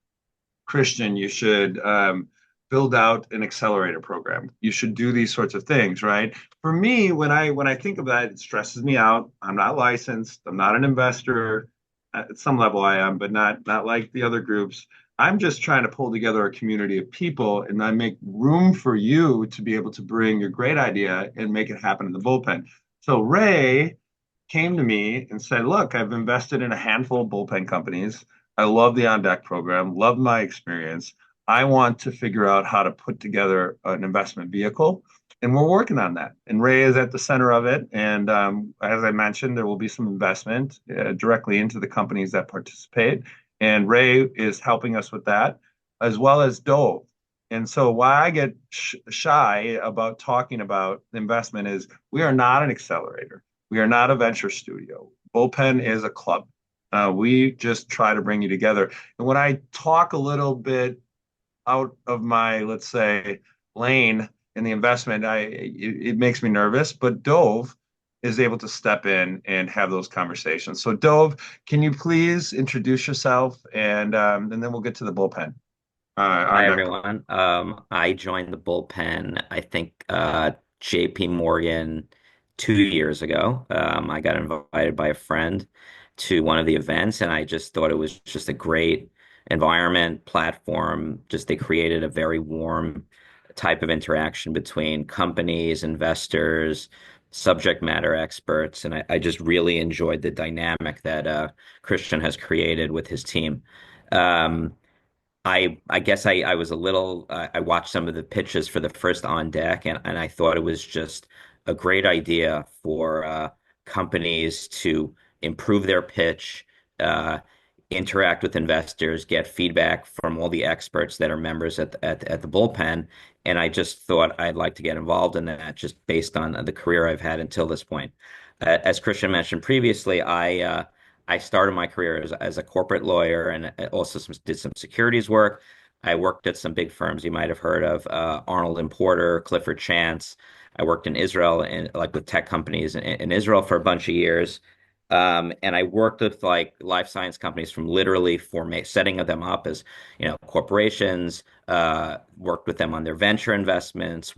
Christian, you should build out an accelerator program. You should do these sorts of things, right? For me, when I think of that, it stresses me out. I'm not licensed. I'm not an investor. At some level I am, but not like the other groups. I'm just trying to pull together a community of people, and I make room for you to be able to bring your great idea and make it happen in the Bullpen. So Ray, came to me and said, look, I've invested in a handful of bullpen companies. I love the On Deck program, love my experience. I want to figure out how to put together an investment vehicle. And we're working on that. And Ray is at the center of it. And as I mentioned, there will be some investment directly into the companies that participate. And Ray is helping us with that, as well as Dove. And so why I get shy about talking about investment is we are not an accelerator. We are not a venture studio. Bullpen is a club. We just try to bring you together. And when I talk a little bit out of my, let's say, lane in the investment, it makes me nervous. But Dove is able to step in and have those conversations. So Dove, can you please introduce yourself, and then we'll get to the bullpen. Hi, everyone. I joined the bullpen, I think, JP Morgan 2 years ago. I got invited by a friend to one of the events, and I just thought it was just a great environment, platform. Just they created a very warm type of interaction between companies, investors, subject matter experts, and I just really enjoyed the dynamic that Christian has created with his team. Um, I guess I was a little I watched some of the pitches for the first On Deck, and I thought it was just a great idea for companies to improve their pitch, uh, interact with investors, get feedback from all the experts that are members at the bullpen. And I just thought I'd like to get involved in that just based on the career I've had until this point. As Christian mentioned previously, I started my career as a corporate lawyer and also did some securities work. I worked at some big firms you might have heard of, Arnold and Porter, Clifford Chance. I worked in Israel and like with tech companies in Israel for a bunch of years. And I worked with like life science companies from literally setting them up as, corporations, worked with them on their venture investments,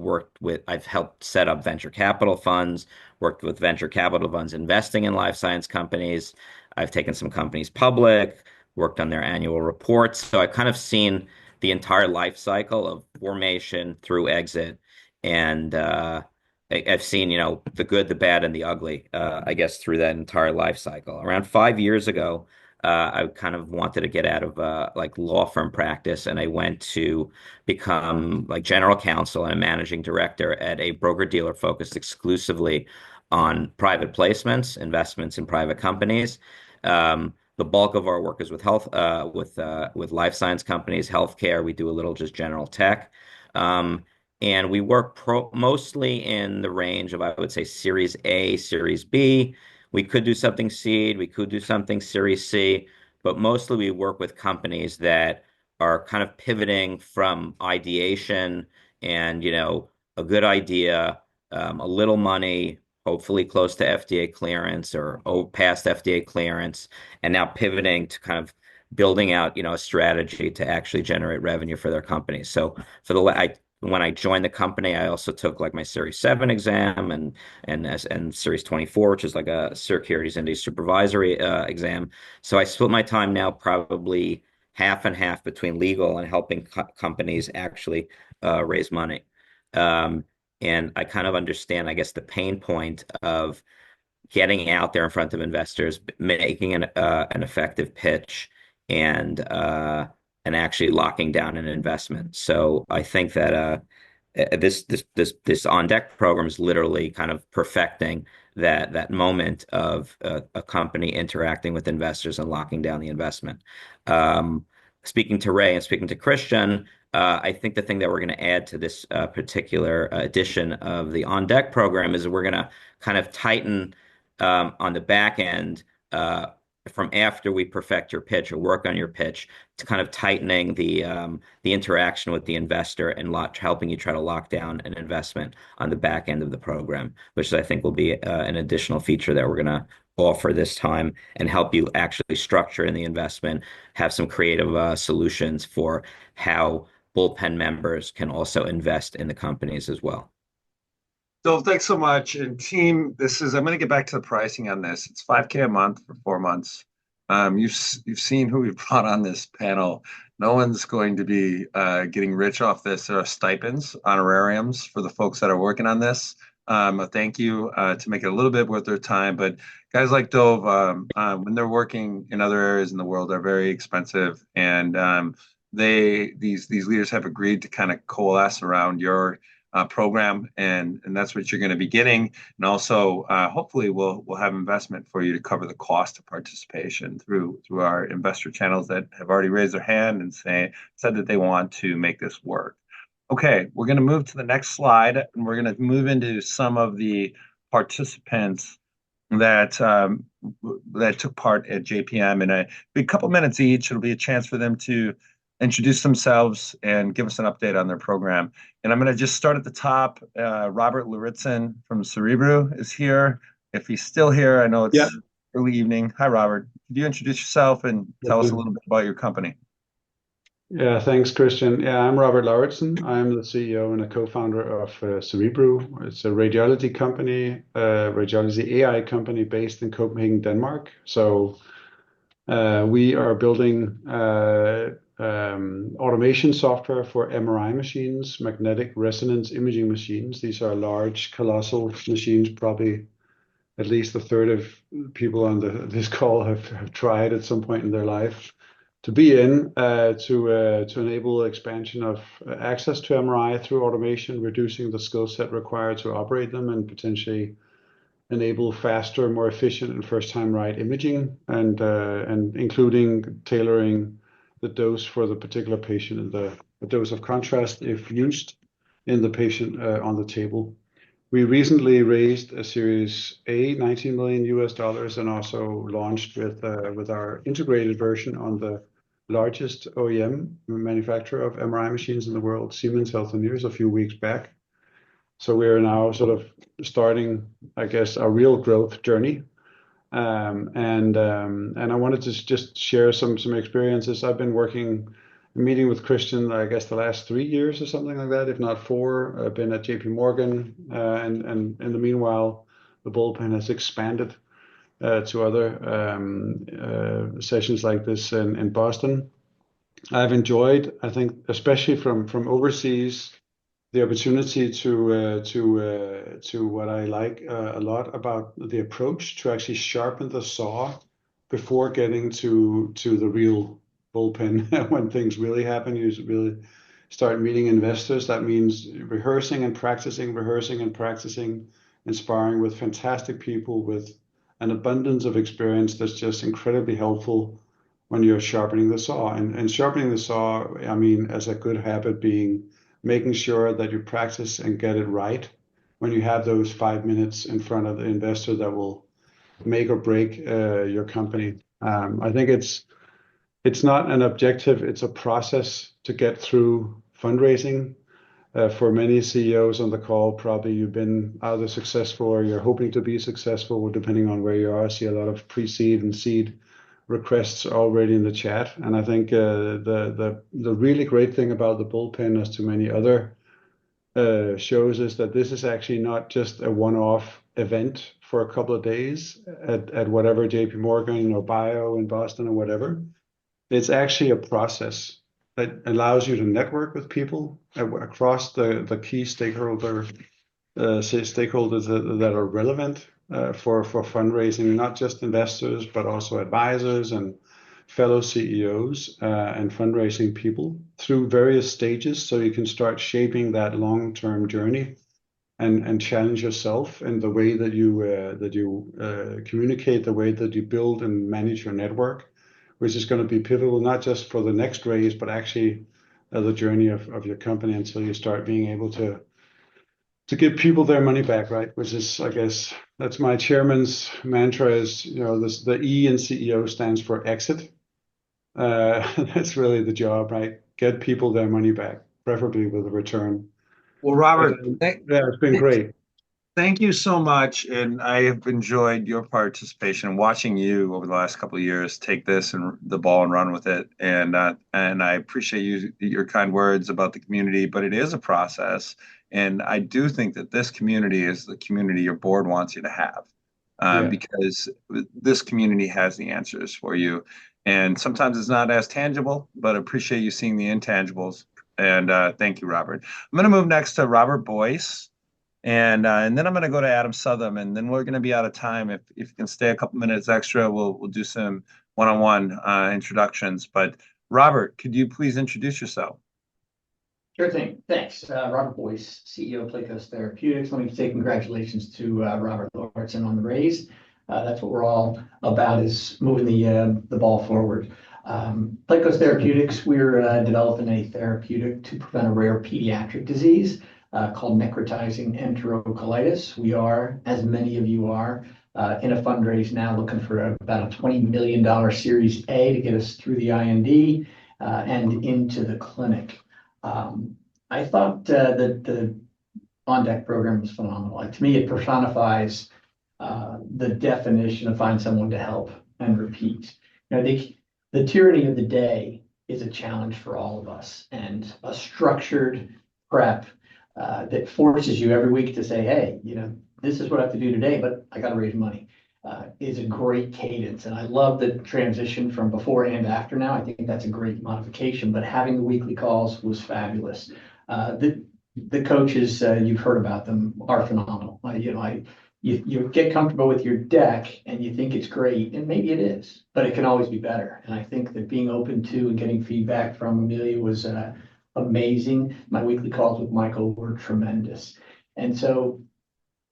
I've helped set up venture capital funds, worked with venture capital funds investing in life science companies. I've taken some companies public, worked on their annual reports. So I've kind of seen the entire life cycle of formation through exit. And I've seen, the good, the bad, and the ugly, I guess, through that entire life cycle. Around 5 years ago, I kind of wanted to get out of like law firm practice, and I went to become like general counsel and a managing director at a broker-dealer focused exclusively on private placements, investments in private companies. The bulk of our work is with with life science companies, healthcare. We do a little just general tech. And we work mostly in the range of, I would say, Series A, Series B. We could do something seed, we could do something Series C, but mostly we work with companies that are kind of pivoting from ideation and, a good idea, a little money, hopefully close to FDA clearance or past FDA clearance, and now pivoting to kind of building out, a strategy to actually generate revenue for their companies. So when I joined the company, I also took like my Series 7 exam and Series 24, which is like a securities industry supervisory exam. So I split my time now probably half and half between legal and helping companies actually raise money. And I kind of understand, I guess, the pain point of getting out there in front of investors, making an effective pitch, and actually locking down an investment. So I think that this On Deck program is literally kind of perfecting that moment of a company interacting with investors and locking down the investment. Speaking to Ray and speaking to Christian, I think the thing that we're going to add to this particular edition of the On Deck program is we're going to kind of tighten on the back end from after we perfect your pitch or work on your pitch to kind of tightening the interaction with the investor and helping you try to lock down an investment on the back end of the program, which I think will be an additional feature that we're going to offer this time and help you actually structure in the investment, have some creative solutions for how bullpen members can also invest in the companies as well. So thanks so much. And team, I'm going to get back to the pricing on this. It's $5K a month for 4 months. You've seen who we've brought on this panel. No one's going to be getting rich off this. There are stipends, honorariums for the folks that are working on this. a thank you to make it a little bit worth their time. But guys like Dove, when they're working in other areas in the world, are very expensive, and these leaders have agreed to kind of coalesce around your program, and that's what you're going to be getting. And also, hopefully, we'll have investment for you to cover the cost of participation through our investor channels that have already raised their hand and said that they want to make this work. Okay, we're going to move to the next slide, and we're going to move into some of the participants that that took part at JPM. In a couple minutes each, it'll be a chance for them to introduce themselves and give us an update on their program. And I'm going to just start at the top. Robert Luritzen from Cerebro is here. If he's still here, I know it's early evening. Hi, Robert. Could you introduce yourself and tell us a little bit about your company? Yeah, thanks, Christian. Yeah, I'm Robert Lauritsen. I'm the CEO and a co-founder of Cerebro. It's a radiology company, radiology AI company based in Copenhagen, Denmark. So we are building automation software for MRI machines, magnetic resonance imaging machines. These are large, colossal machines. Probably at least a third of people on this call have tried at some point in their life to be in to enable expansion of access to MRI through automation, reducing the skill set required to operate them, and potentially enable faster, more efficient, and first-time right imaging, and including tailoring the dose for the particular patient and the dose of contrast if used in the patient on the table. We recently raised a Series A, $19 million, and also launched with our integrated version on the largest OEM manufacturer of MRI machines in the world, Siemens Healthineers, a few weeks back. So we are now sort of starting, I guess, our real growth journey. And I wanted to just share some experiences. I've been meeting with Christian, I guess, the last 3 years or something like that, if not 4. I've been at JP Morgan, and in the meanwhile, the Bullpen has expanded to other sessions like this in Boston. I've enjoyed, I think, especially from overseas, the opportunity to what I like a lot about the approach to actually sharpen the saw before getting to the real bullpen. When things really happen, you really start meeting investors. That means rehearsing and practicing, and sparring with fantastic people with an abundance of experience that's just incredibly helpful when you're sharpening the saw. And sharpening the saw, I mean, as a good habit being making sure that you practice and get it right when you have those 5 minutes in front of the investor that will make or break your company. I think it's not an objective, it's a process to get through fundraising. For many CEOs on the call, probably you've been either successful or you're hoping to be successful, depending on where you are. I see a lot of pre-seed and seed requests already in the chat. And I think the really great thing about the Bullpen, as to many other shows, is that this is actually not just a one-off event for a couple of days at whatever JP Morgan or Bio in Boston or whatever. It's actually a process that allows you to network with people across the key stakeholders that are relevant for fundraising, not just investors, but also advisors and fellow CEOs and fundraising people through various stages, so you can start shaping that long-term journey and challenge yourself in the way that you communicate, the way that you build and manage your network, which is going to be pivotal, not just for the next raise, but actually the journey of your company until you start being able to give people their money back, right? Which is, I guess, that's my chairman's mantra is, the E in CEO stands for exit. That's really the job, right? Get people their money back, preferably with a return. Well, Robert, it's been great. Thank you so much, and I have enjoyed your participation and watching you over the last couple of years take this and the ball and run with it. And I appreciate your kind words about the community, but it is a process, and I do think that this community is the community your board wants you to have, because this community has the answers for you. And sometimes it's not as tangible, but I appreciate you seeing the intangibles. And thank you, Robert. I'm going to move next to Robert Boyce. And then I'm going to go to Adam Southam, and then we're going to be out of time. If you can stay a couple minutes extra, we'll do some one-on-one introductions. But Robert, could you please introduce yourself? Sure thing. Thanks. Robert Boyce, CEO of Playco's Therapeutics. Let me say congratulations to Robert Lauritsen on the raise. That's what we're all about, is moving the ball forward. Playco's Therapeutics, we're developing a therapeutic to prevent a rare pediatric disease called necrotizing enterocolitis. We are, as many of you are, in a fundraise now looking for about a $20 million Series A to get us through the IND and into the clinic. I thought that the On Deck program was phenomenal. To me, it personifies the definition of find someone to help and repeat. I think the tyranny of the day is a challenge for all of us, and a structured prep that forces you every week to say, hey, this is what I have to do today, but I got to raise money, is a great cadence. And I love the transition from before and after now. I think that's a great modification, but having the weekly calls was fabulous. The coaches, you've heard about them, are phenomenal. You get comfortable with your deck and you think it's great, and maybe it is, but it can always be better. And I think that being open to and getting feedback from Amelia was amazing. My weekly calls with Michael were tremendous. And so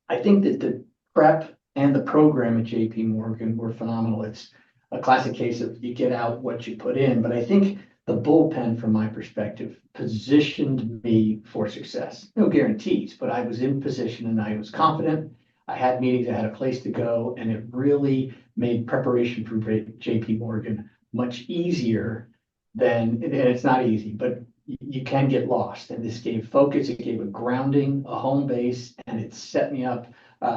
I think that the prep and the program at JP Morgan were phenomenal. It's a classic case of you get out what you put in, but I think the bullpen, from my perspective, positioned me for success. No guarantees, but I was in position and I was confident. I had meetings, I had a place to go, and it really made preparation for JP Morgan much easier and it's not easy, but you can get lost. And this gave focus, it gave a grounding, a home base, and it set me up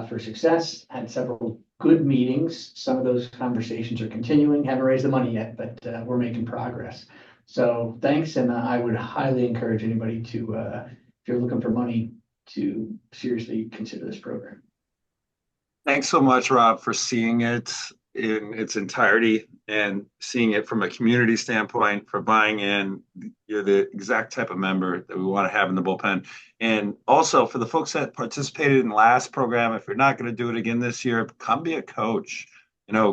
for success. Had several good meetings. Some of those conversations are continuing. Haven't raised the money yet, but we're making progress. So thanks, and I would highly encourage anybody to, if you're looking for money, to seriously consider this program. Thanks so much, Rob, for seeing it in its entirety and seeing it from a community standpoint, for buying in. You're the exact type of member that we want to have in the bullpen. And also for the folks that participated in the last program, if you're not going to do it again this year, come be a coach.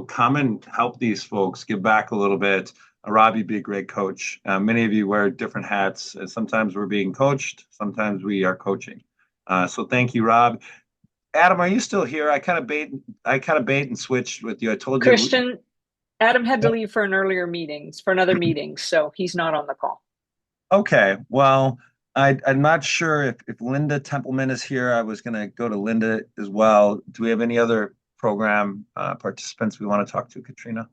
Come and help these folks, give back a little bit. Rob, you'd be a great coach. Many of you wear different hats. And sometimes we're being coached, sometimes we are coaching. So thank you, Rob. Adam, are you still here? I kind of bait and switched with you. I told you. Christian, Adam had to leave for another meeting, so he's not on the call. Okay. Well, I'm not sure if Linda Templeman is here. I was going to go to Linda as well. Do we have any other program participants we want to talk to, Katrina?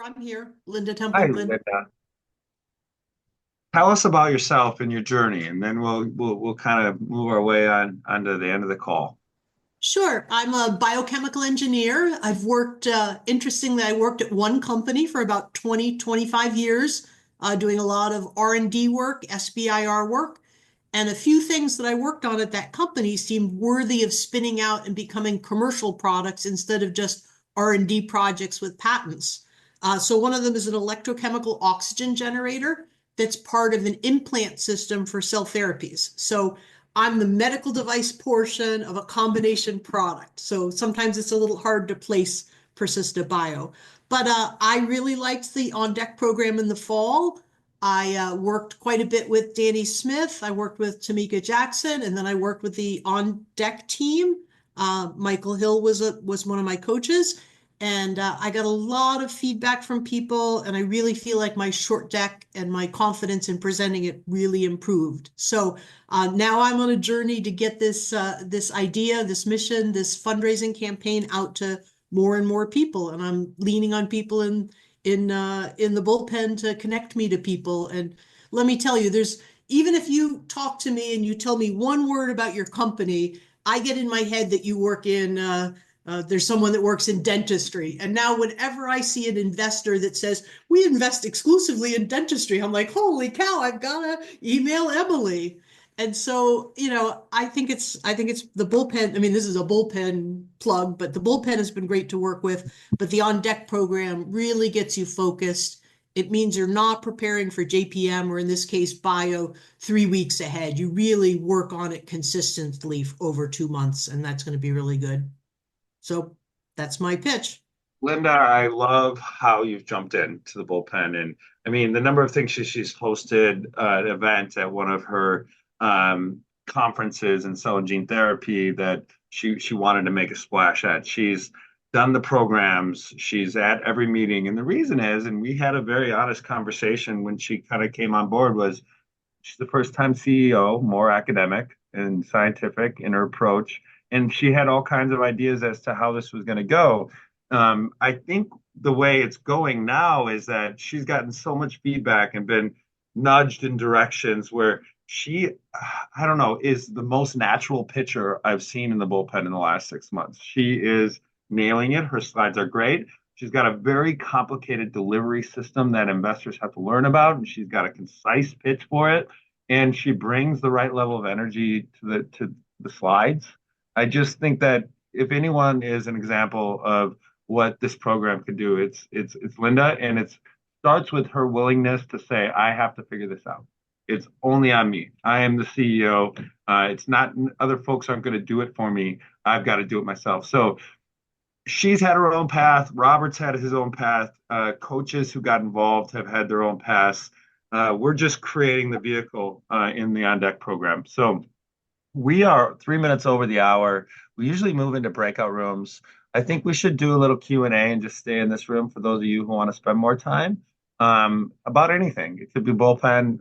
I'm here, Linda Hi, Templeman. Linda. Tell us about yourself and your journey, and then we'll kind of move our way onto the end of the call. Sure. I'm a biochemical engineer. I've worked, interestingly, I worked at one company for about 25 years, doing a lot of R&D work, SBIR work, and a few things that I worked on at that company seemed worthy of spinning out and becoming commercial products instead of just R&D projects with patents. So one of them is an electrochemical oxygen generator that's part of an implant system for cell therapies. So I'm the medical device portion of a combination product. So sometimes it's a little hard to place Persista Bio. But I really liked the On Deck program in the fall. I worked quite a bit with Danny Smith. I worked with Tamika Jackson, and then I worked with the On Deck team. Michael Hill was one of my coaches. And I got a lot of feedback from people, and I really feel like my short deck and my confidence in presenting it really improved. So now I'm on a journey to get this idea, this mission, this fundraising campaign out to more and more people. And I'm leaning on people in the bullpen to connect me to people. And let me tell you, even if you talk to me and you tell me one word about your company, I get in my head that you work in there's someone that works in dentistry. And now whenever I see an investor that says, we invest exclusively in dentistry, I'm like, holy cow, I've got to email Emily. And so, I think it's the bullpen. I mean, this is a bullpen plug, but the bullpen has been great to work with. But the On Deck program really gets you focused It means you're not preparing for JPM, or in this case, bio, 3 weeks ahead. You really work on it consistently over 2 months, and that's going to be really good. So that's my pitch. Linda, I love how you've jumped into the bullpen. And I mean, the number of things she's hosted an event at one of her conferences in cell and gene therapy that she wanted to make a splash at. She's done the programs, she's at every meeting. And the reason is, and we had a very honest conversation when she kind of came on board, was she's the first time CEO, more academic and scientific in her approach. And she had all kinds of ideas as to how this was going to go. I think the way it's going now is that she's gotten so much feedback and been nudged in directions where she, I don't know, is the most natural pitcher I've seen in the bullpen in the last 6 months. She is nailing it. Her slides are great. She's got a very complicated delivery system that investors have to learn about, and she's got a concise pitch for it. And she brings the right level of energy to the slides. I just think that if anyone is an example of what this program could do, it's Linda, and it starts with her willingness to say, I have to figure this out. It's only on me. I am the CEO. It's not, other folks aren't going to do it for me. I've got to do it myself. So she's had her own path. Robert's had his own path. Coaches who got involved have had their own paths. We're just creating the vehicle in the On Deck program. So we are 3 minutes over the hour. We usually move into breakout rooms. I think we should do a little Q&A and just stay in this room for those of you who want to spend more time about anything. It could be bullpen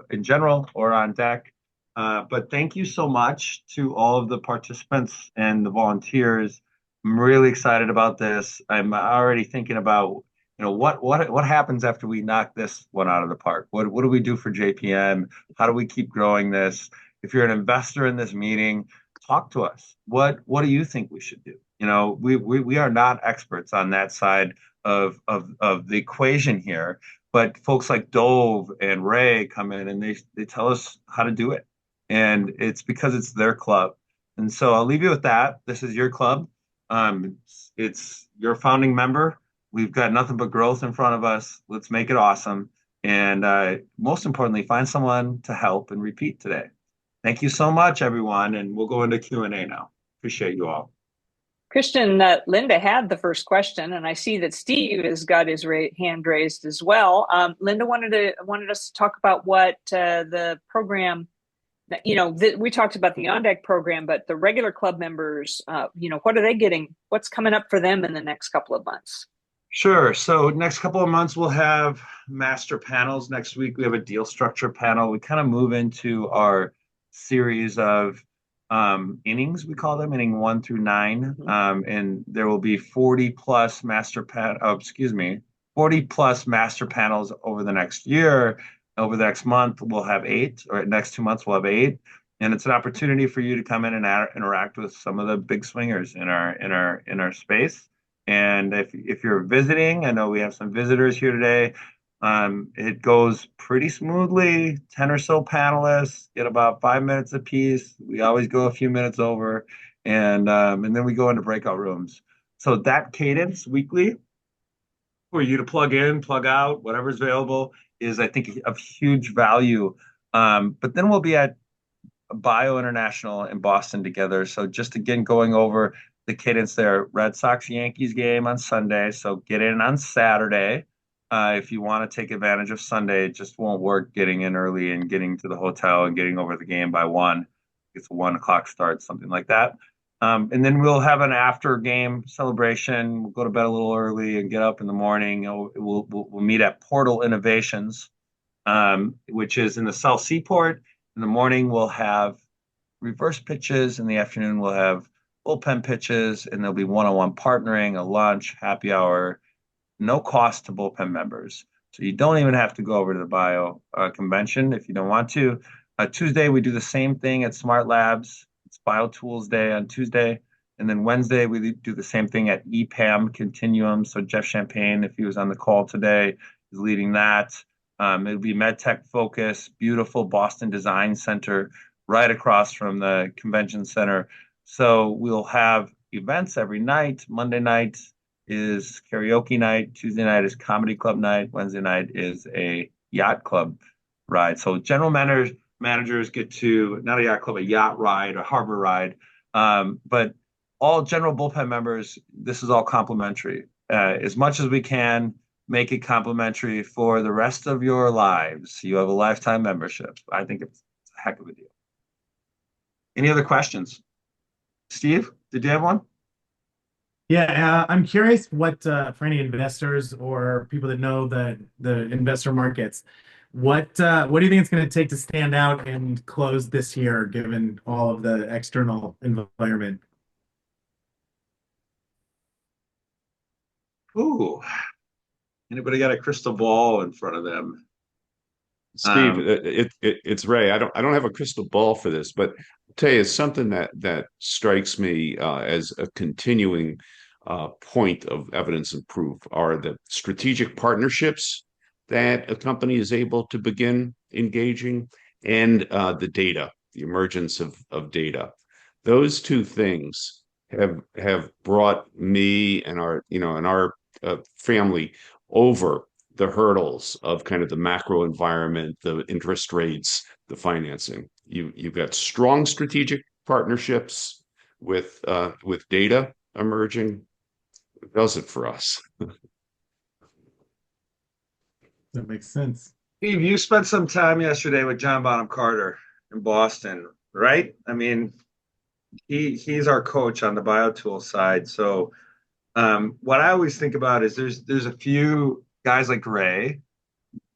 in general or on deck. But thank you so much to all of the participants and the volunteers. I'm really excited about this. I'm already thinking about, what happens after we knock this one out of the park? What do we do for JPM? How do we keep growing this? If you're an investor in this meeting, talk to us. What do you think we should do? We are not experts on that side of the equation here, but folks like Dove and Ray come in and they tell us how to do it. And it's because it's their club. And so I'll leave you with that. This is your club. It's your founding member. We've got nothing but growth in front of us. Let's make it awesome. And most importantly, find someone to help and repeat today. Thank you so much, everyone. And we'll go into Q&A now. Appreciate you all. Christian, Linda had the first question, and I see that Steve has got his hand raised as well. Linda wanted us to talk about what the program, we talked about the On Deck program, but the regular club members, what are they getting? What's coming up for them in the next couple of months? Sure. So next couple of months, we'll have master panels. Next week, we have a deal structure panel. We kind of move into our series of innings, we call them, inning 1 through 9. And there will be 40 plus master panels over the next year. Over the next month, we'll have 8, or next 2 months, we'll have 8. And it's an opportunity for you to come in and interact with some of the big swingers in our space. And if you're visiting, I know we have some visitors here today. It goes pretty smoothly. 10 or so panelists get about 5 minutes apiece. We always go a few minutes over, and then we go into breakout rooms. So that cadence weekly for you to plug in, plug out, whatever's available is, I think, of huge value. But then we'll be at Bio International in Boston together. So just again, going over the cadence there, Red Sox Yankees game on Sunday. So get in on Saturday. If you want to take advantage of Sunday, it just won't work getting in early and getting to the hotel and getting over the game by 1. It's a 1 o'clock start, something like that. And then we'll have an after game celebration. We'll go to bed a little early and get up in the morning. We'll meet at Portal Innovations, which is in the South Seaport. In the morning, we'll have reverse pitches. In the afternoon, we'll have bullpen pitches, and there'll be one-on-one partnering, a lunch, happy hour, no cost to bullpen members. So you don't even have to go over to the bio convention if you don't want to. Tuesday, we do the same thing at Smart Labs. It's BioTools Day on Tuesday. And then Wednesday, we do the same thing at EPAM Continuum. So Jeff Champagne, if he was on the call today, is leading that. It'll be MedTech focus, beautiful Boston Design Center right across from the convention center. So we'll have events every night. Monday night is karaoke night. Tuesday night is comedy club night. Wednesday night is a yacht club ride. So general managers get to, not a yacht club, a yacht ride, a harbor ride. But all general bullpen members, this is all complimentary. As much as we can, make it complimentary for the rest of your lives. You have a lifetime membership. I think it's a heck of a deal. Any other questions? Steve, did you have one? Yeah, I'm curious what for any investors or people that know the investor markets, what do you think it's going to take to stand out and close this year, given all of the external environment? Ooh, anybody got a crystal ball in front of them? Steve, it's Ray. I don't have a crystal ball for this, but I'll tell you, it's something that strikes me as a continuing point of evidence and proof are the strategic partnerships that a company is able to begin engaging, and the data, the emergence of data. Those two things have brought me and our family over the hurdles of kind of the macro environment, the interest rates, the financing. You've got strong strategic partnerships with data emerging. It does it for us. That makes sense. Steve, you spent some time yesterday with John Bonham Carter in Boston, right? I mean, he's our coach on the BioTools side. So what I always think about is there's a few guys like Ray,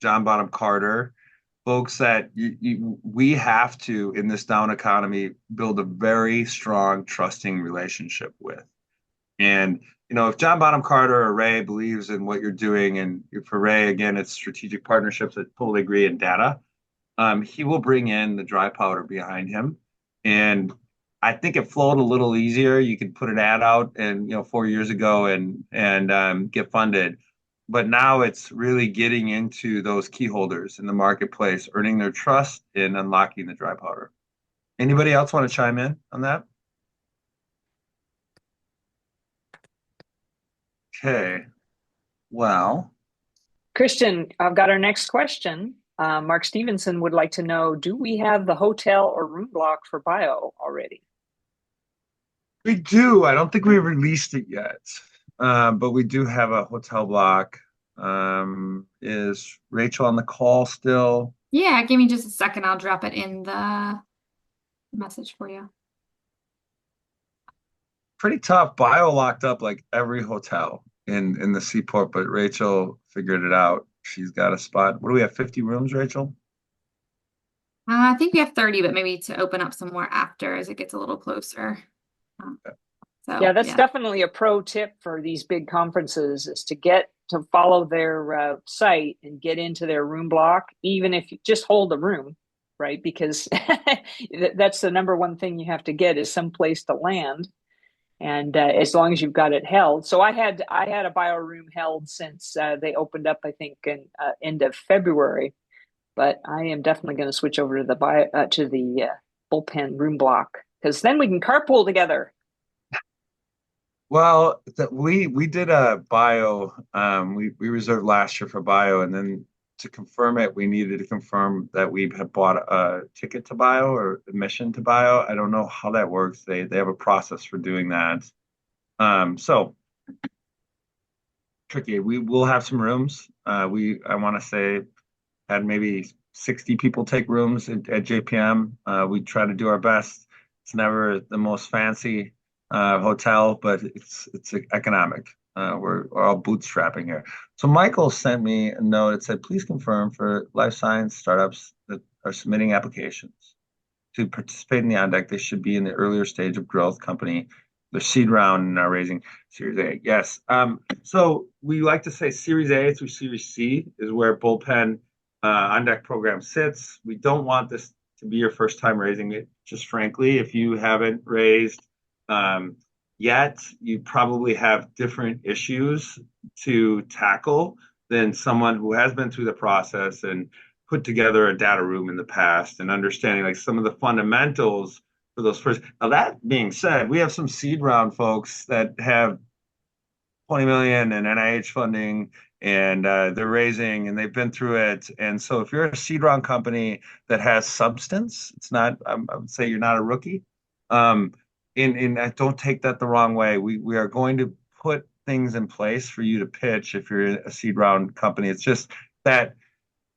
John Bonham Carter, folks that we have to, in this down economy, build a very strong, trusting relationship with. And if John Bonham Carter or Ray believes in what you're doing, and for Ray, again, it's strategic partnerships that totally agree in data, he will bring in the dry powder behind him. And I think it flowed a little easier. You could put an ad out and 4 years ago and get funded. But now it's really getting into those key holders in the marketplace, earning their trust and unlocking the dry powder. Anybody else want to chime in on that? Okay. Well, Christian, I've got our next question. Mark Stevenson would like to know, do we have the hotel or room block for bio already? we do. I don't think we released it yet, but we do have a hotel block. Is Rachel on the call still? Yeah, give me just a second. I'll drop it in the message for you. Pretty tough. Bio locked up like every hotel in the seaport, but Rachel figured it out. She's got a spot. What do we have? 50 rooms, Rachel? I think we have 30, but maybe to open up some more after as it gets a little closer. So yeah, that's definitely a pro tip for these big conferences, is to follow their site and get into their room block, even if you just hold the room, right? Because that's the number one thing you have to get, is some place to land. And as long as you've got it held. So I had a bio room held since they opened up, I think, in end of February. But I am definitely going to switch over to the bullpen room block, because then we can carpool together. Well, we did a bio. We reserved last year for bio, and then to confirm it, we needed to confirm that we had bought a ticket to bio or admission to bio. I don't know how that works. They have a process for doing that. So tricky. We will have some rooms. I want to say had maybe 60 people take rooms at JPM. We try to do our best. It's never the most fancy hotel, but it's economic. We're all bootstrapping here. So Michael sent me a note. It said, please confirm for life science startups that are submitting applications to participate in the On Deck, they should be in the earlier stage of growth company. Their seed round and are raising Series A. Yes. So we like to say Series A through Series C is where Bullpen On Deck program sits. We don't want this to be your first time raising it. Just frankly, if you haven't raised yet, you probably have different issues to tackle than someone who has been through the process and put together a data room in the past and understanding like some of the fundamentals for those first. Now, that being said, we have some seed round folks that have 20 million in NIH funding, and they're raising, and they've been through it. And so if you're a seed round company that has substance, it's not, I would say you're not a rookie. Don't take that the wrong way. We are going to put things in place for you to pitch if you're a seed round company. It's just that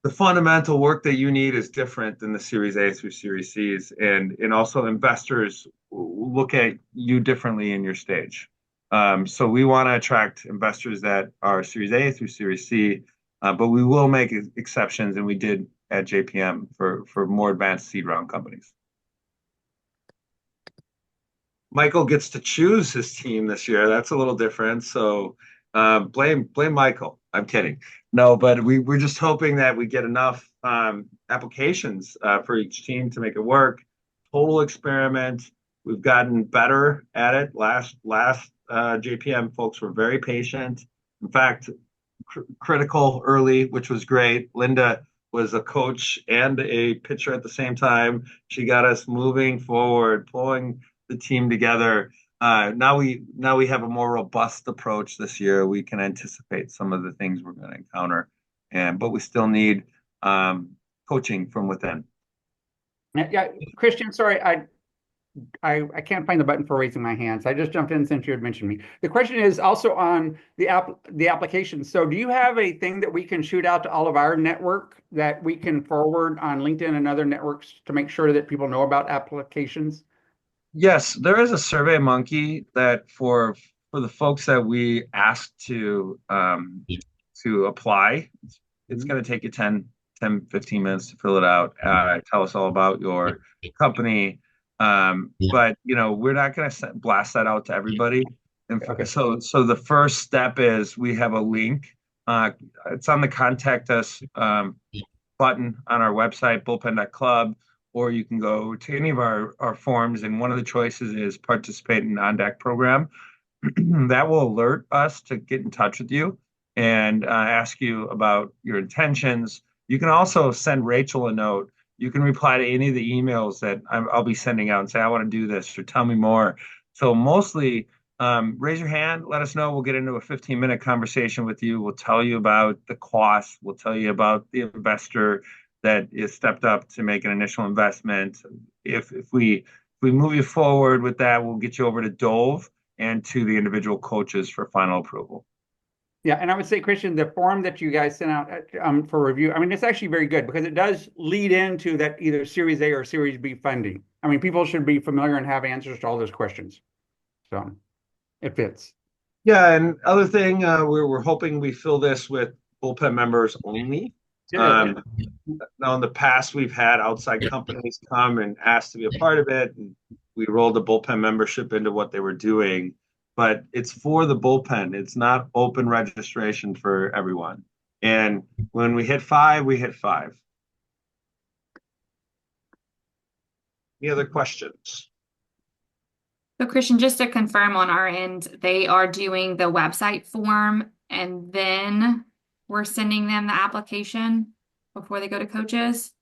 the fundamental work that you need is different than the Series A through Series C's, and also investors look at you differently in your stage. So we want to attract investors that are Series A through Series C, but we will make exceptions, and we did at JPM for more advanced seed round companies. Michael gets to choose his team this year. That's a little different. So blame Michael. I'm kidding. No, but we're just hoping that we get enough applications for each team to make it work. Total experiment. We've gotten better at it. Last JPM folks were very patient. In fact, critical early, which was great. Linda was a coach and a pitcher at the same time. She got us moving forward, pulling the team together. Now we have a more robust approach this year. We can anticipate some of the things we're going to encounter, but we still need coaching from within. Yeah, Christian, sorry, I can't find the button for raising my hands. I just jumped in since you had mentioned me. The question is also on the application. So do you have a thing that we can shoot out to all of our network that we can forward on LinkedIn and other networks to make sure that people know about applications? Yes, there is a Survey Monkey that for the folks that we asked to apply, it's going to take you 10, 15 minutes to fill it out. Tell us all about your company. But we're not going to blast that out to everybody. And Okay. so the first step is we have a link. It's on the contact us button on our website, bullpen.club, or you can go to any of our forums, and one of the choices is participate in On Deck program. That will alert us to get in touch with you and ask you about your intentions. You can also send Rachel a note. You can reply to any of the emails that I'll be sending out and say, I want to do this, or tell me more. So mostly raise your hand, let us know. We'll get into a 15-minute conversation with you. We'll tell you about the cost. We'll tell you about the investor that is stepped up to make an initial investment. If we move you forward with that, we'll get you over to Dove and to the individual coaches for final approval. Yeah, and I would say, Christian, the form that you guys sent out for review, I mean, it's actually very good because it does lead into that either Series A or Series B funding. I mean, people should be familiar and have answers to all those questions. So it fits. Yeah, and other thing, we're hoping we fill this with Bullpen members only. Now, in the past, we've had outside companies come and ask to be a part of it, and we rolled the Bullpen membership into what they were doing. But it's for the Bullpen. It's not open registration for everyone. And when we hit 5, we hit 5. Any other questions? So Christian, just to confirm on our end, they are doing the website form and then we're sending them the application before they go to coaches?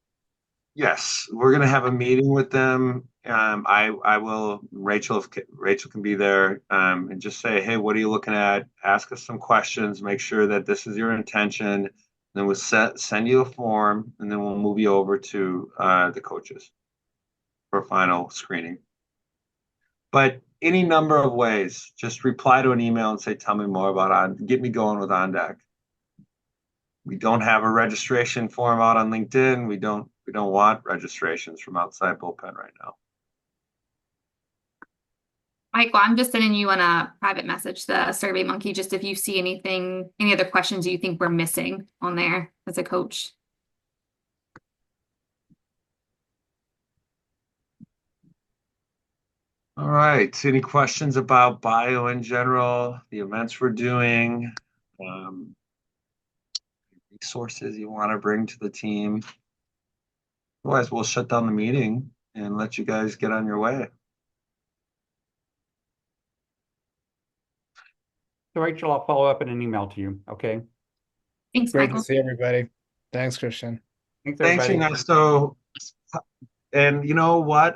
Yes, we're going to have a meeting with them. I will, Rachel can be there, and just say, hey, what are you looking at? Ask us some questions, make sure that this is your intention. Then we'll send you a form, and then we'll move you over to the coaches for final screening. But any number of ways, just reply to an email and say, tell me more about get me going with On Deck. We don't have a registration form out on LinkedIn. We don't want registrations from outside Bullpen right now. Michael, I'm just sending you on a private message, the Survey Monkey, just if you see anything, any other questions you think we're missing on there as a coach. All right. Any questions about bio in general, the events we're doing, resources you want to bring to the team? Otherwise, we'll shut down the meeting and let you guys get on your way. So Rachel, I'll follow up in an email to you. Okay. Thanks, Great Michael. to see everybody. Thanks, Christian. Thanks, Thanks, everybody. Ernesto. And you know what?